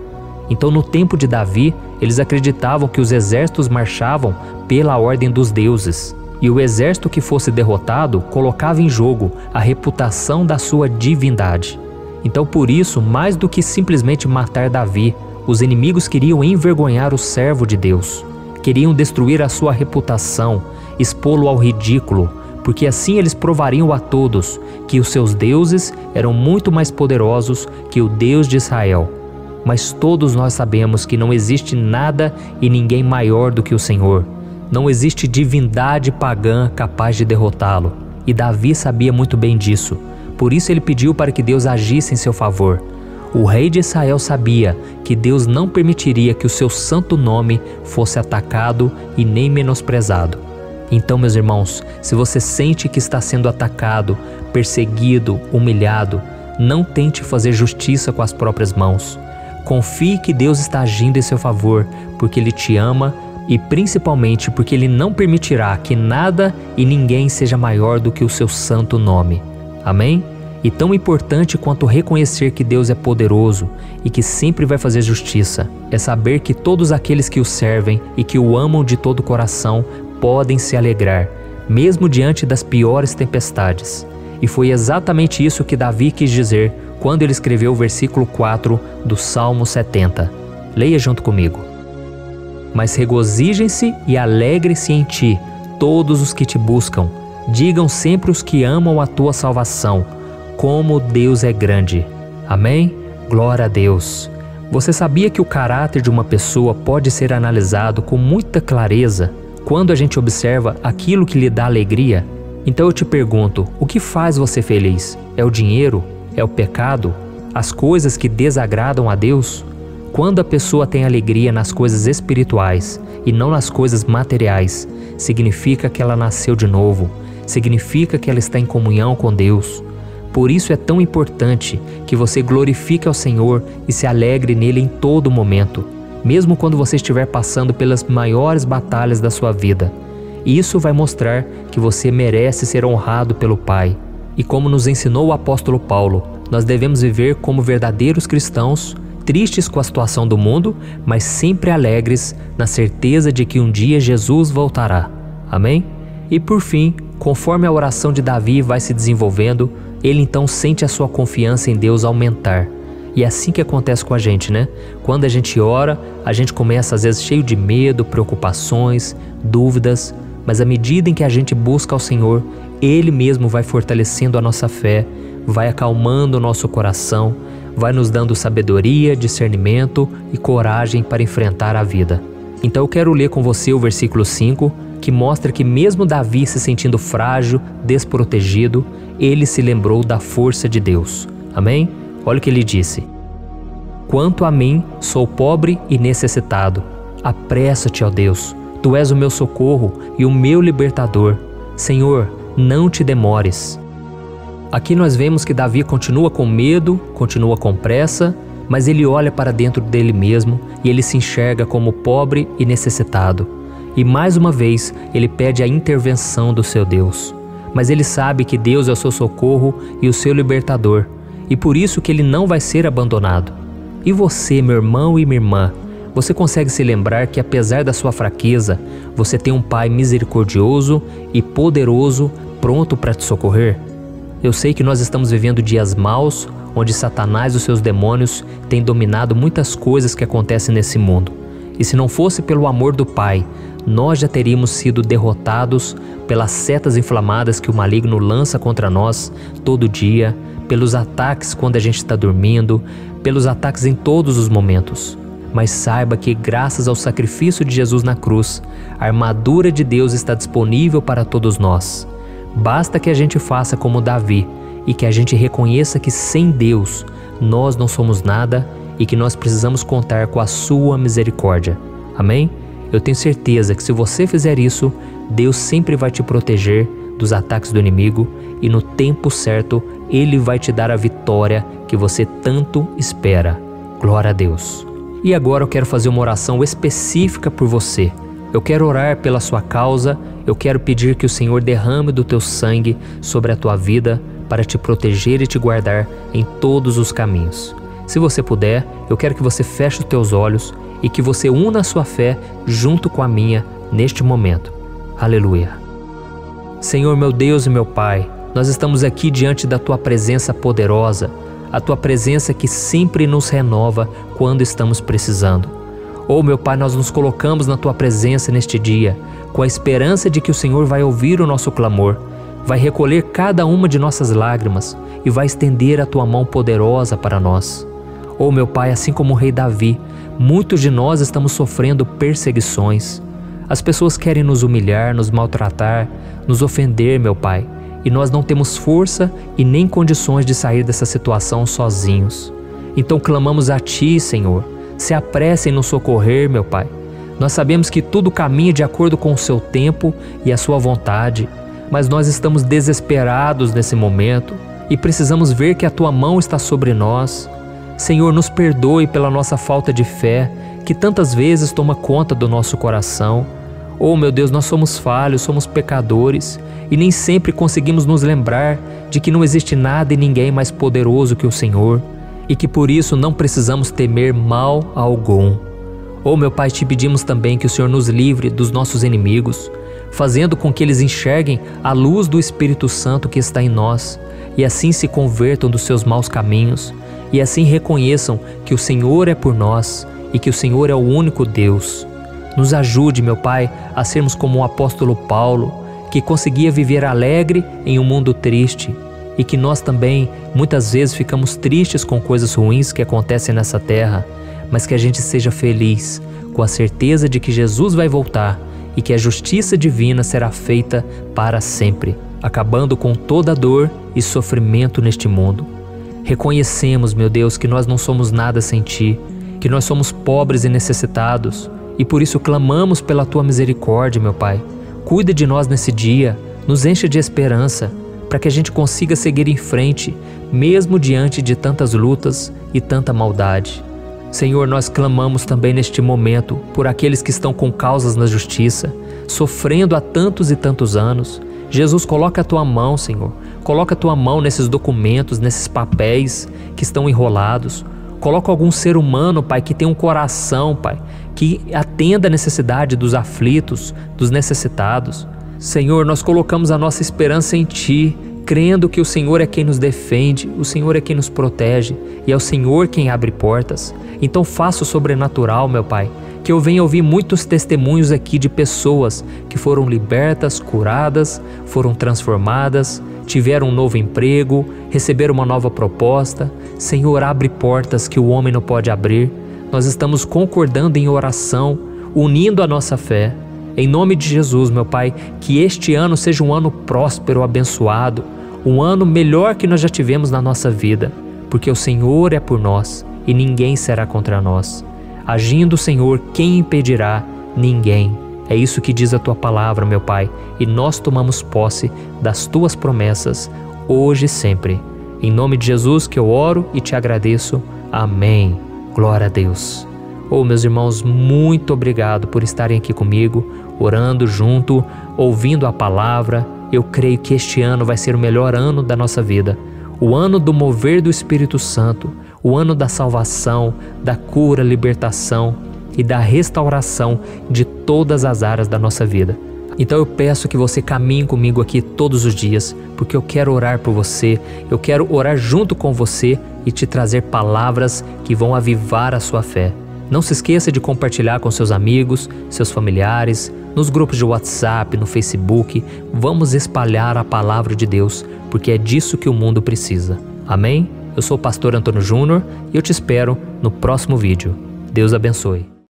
Então, no tempo de Davi, eles acreditavam que os exércitos marchavam pela ordem dos deuses. E o exército que fosse derrotado colocava em jogo a reputação da sua divindade. Então, por isso, mais do que simplesmente matar Davi, os inimigos queriam envergonhar o servo de Deus. Queriam destruir a sua reputação, expô-lo ao ridículo, porque assim eles provariam a todos que os seus deuses eram muito mais poderosos que o Deus de Israel. Mas todos nós sabemos que não existe nada e ninguém maior do que o Senhor. Não existe divindade pagã capaz de derrotá-lo. E Davi sabia muito bem disso. Por isso ele pediu para que Deus agisse em seu favor. O rei de Israel sabia que Deus não permitiria que o seu santo nome fosse atacado e nem menosprezado. Então, meus irmãos, se você sente que está sendo atacado, perseguido, humilhado, não tente fazer justiça com as próprias mãos. Confie que Deus está agindo em seu favor, porque Ele te ama e principalmente porque Ele não permitirá que nada e ninguém seja maior do que o seu santo nome. Amém? E tão importante quanto reconhecer que Deus é poderoso e que sempre vai fazer justiça, é saber que todos aqueles que o servem e que o amam de todo o coração podem se alegrar, mesmo diante das piores tempestades. E foi exatamente isso que Davi quis dizer quando ele escreveu o versículo 4 do Salmo 70. Leia junto comigo. Mas regozijem-se e alegrem-se em ti, todos os que te buscam. Digam sempre os que amam a tua salvação, como Deus é grande. Amém? Glória a Deus. Você sabia que o caráter de uma pessoa pode ser analisado com muita clareza quando a gente observa aquilo que lhe dá alegria? Então eu te pergunto, o que faz você feliz? É o dinheiro? É o pecado? As coisas que desagradam a Deus? Quando a pessoa tem alegria nas coisas espirituais e não nas coisas materiais, significa que ela nasceu de novo, significa que ela está em comunhão com Deus. Por isso é tão importante que você glorifique ao Senhor e se alegre nele em todo momento, mesmo quando você estiver passando pelas maiores batalhas da sua vida. Isso vai mostrar que você merece ser honrado pelo Pai. E como nos ensinou o apóstolo Paulo, nós devemos viver como verdadeiros cristãos, tristes com a situação do mundo, mas sempre alegres na certeza de que um dia Jesus voltará. Amém? E por fim, conforme a oração de Davi vai se desenvolvendo, ele então sente a sua confiança em Deus aumentar. E é assim que acontece com a gente, né? Quando a gente ora, a gente começa às vezes cheio de medo, preocupações, dúvidas, mas à medida em que a gente busca ao Senhor, Ele mesmo vai fortalecendo a nossa fé, vai acalmando o nosso coração, vai nos dando sabedoria, discernimento e coragem para enfrentar a vida. Então eu quero ler com você o versículo 5, que mostra que mesmo Davi se sentindo frágil, desprotegido, ele se lembrou da força de Deus. Amém? Olha o que ele disse. Quanto a mim, sou pobre e necessitado. Apressa-te, ó Deus. Tu és o meu socorro e o meu libertador. Senhor, não te demores. Aqui nós vemos que Davi continua com medo, continua com pressa, mas ele olha para dentro dele mesmo e ele se enxerga como pobre e necessitado. E mais uma vez, ele pede a intervenção do seu Deus. Mas ele sabe que Deus é o seu socorro e o seu libertador. E por isso que ele não vai ser abandonado. E você, meu irmão e minha irmã, você consegue se lembrar que apesar da sua fraqueza, você tem um Pai misericordioso e poderoso pronto para te socorrer? Eu sei que nós estamos vivendo dias maus, onde Satanás e os seus demônios têm dominado muitas coisas que acontecem nesse mundo. E se não fosse pelo amor do Pai, nós já teríamos sido derrotados pelas setas inflamadas que o maligno lança contra nós todo dia, pelos ataques quando a gente está dormindo, pelos ataques em todos os momentos. Mas saiba que graças ao sacrifício de Jesus na cruz, a armadura de Deus está disponível para todos nós. Basta que a gente faça como Davi e que a gente reconheça que sem Deus nós não somos nada e que nós precisamos contar com a sua misericórdia. Amém? Eu tenho certeza que se você fizer isso, Deus sempre vai te proteger dos ataques do inimigo e no tempo certo Ele vai te dar a vitória que você tanto espera. Glória a Deus. E agora eu quero fazer uma oração específica por você. Eu quero orar pela sua causa, eu quero pedir que o Senhor derrame do teu sangue sobre a tua vida para te proteger e te guardar em todos os caminhos. Se você puder, eu quero que você feche os teus olhos e que você una a sua fé junto com a minha neste momento. Aleluia. Senhor, meu Deus e meu Pai, nós estamos aqui diante da Tua presença poderosa, a Tua presença que sempre nos renova quando estamos precisando. Oh, meu Pai, nós nos colocamos na Tua presença neste dia, com a esperança de que o Senhor vai ouvir o nosso clamor, vai recolher cada uma de nossas lágrimas e vai estender a Tua mão poderosa para nós. Oh, meu Pai, assim como o rei Davi, muitos de nós estamos sofrendo perseguições. As pessoas querem nos humilhar, nos maltratar, nos ofender, meu Pai, e nós não temos força e nem condições de sair dessa situação sozinhos. Então clamamos a Ti, Senhor, se apresse em nos socorrer, meu Pai. Nós sabemos que tudo caminha de acordo com o Seu tempo e a Sua vontade, mas nós estamos desesperados nesse momento e precisamos ver que a Tua mão está sobre nós. Senhor, nos perdoe pela nossa falta de fé, que tantas vezes toma conta do nosso coração. Oh, meu Deus, nós somos falhos, somos pecadores e nem sempre conseguimos nos lembrar de que não existe nada e ninguém mais poderoso que o Senhor e que por isso não precisamos temer mal algum. Oh, meu Pai, te pedimos também que o Senhor nos livre dos nossos inimigos, fazendo com que eles enxerguem a luz do Espírito Santo que está em nós e assim se convertam dos seus maus caminhos e assim reconheçam que o Senhor é por nós e que o Senhor é o único Deus. Nos ajude, meu Pai, a sermos como o apóstolo Paulo, que conseguia viver alegre em um mundo triste e que nós também muitas vezes ficamos tristes com coisas ruins que acontecem nessa terra, mas que a gente seja feliz com a certeza de que Jesus vai voltar e que a justiça divina será feita para sempre, acabando com toda dor e sofrimento neste mundo. Reconhecemos, meu Deus, que nós não somos nada sem Ti, que nós somos pobres e necessitados, e por isso clamamos pela Tua misericórdia, meu Pai. Cuida de nós nesse dia, nos enche de esperança, para que a gente consiga seguir em frente, mesmo diante de tantas lutas e tanta maldade. Senhor, nós clamamos também neste momento por aqueles que estão com causas na justiça, sofrendo há tantos e tantos anos. Jesus, coloca a Tua mão, Senhor. Coloca a Tua mão nesses documentos, nesses papéis que estão enrolados. Coloca algum ser humano, Pai, que tem um coração, Pai, que atenda a necessidade dos aflitos, dos necessitados. Senhor, nós colocamos a nossa esperança em Ti, crendo que o Senhor é quem nos defende, o Senhor é quem nos protege e é o Senhor quem abre portas. Então faça o sobrenatural, meu Pai, que eu venha ouvir muitos testemunhos aqui de pessoas que foram libertas, curadas, foram transformadas, tiveram um novo emprego, receberam uma nova proposta. Senhor, abre portas que o homem não pode abrir. Nós estamos concordando em oração, unindo a nossa fé. Em nome de Jesus, meu Pai, que este ano seja um ano próspero, abençoado, um ano melhor que nós já tivemos na nossa vida, porque o Senhor é por nós e ninguém será contra nós. Agindo o Senhor, quem impedirá? Ninguém. É isso que diz a Tua palavra, meu Pai, e nós tomamos posse das Tuas promessas, hoje e sempre. Em nome de Jesus que eu oro e te agradeço. Amém. Glória a Deus. Oh, meus irmãos, muito obrigado por estarem aqui comigo, orando junto, ouvindo a palavra. Eu creio que este ano vai ser o melhor ano da nossa vida. O ano do mover do Espírito Santo, o ano da salvação, da cura, libertação e da restauração de todas as áreas da nossa vida. Então eu peço que você caminhe comigo aqui todos os dias, porque eu quero orar por você, eu quero orar junto com você e te trazer palavras que vão avivar a sua fé. Não se esqueça de compartilhar com seus amigos, seus familiares, nos grupos de WhatsApp, no Facebook. Vamos espalhar a palavra de Deus, porque é disso que o mundo precisa. Amém? Eu sou o pastor Antônio Júnior e eu te espero no próximo vídeo. Deus abençoe.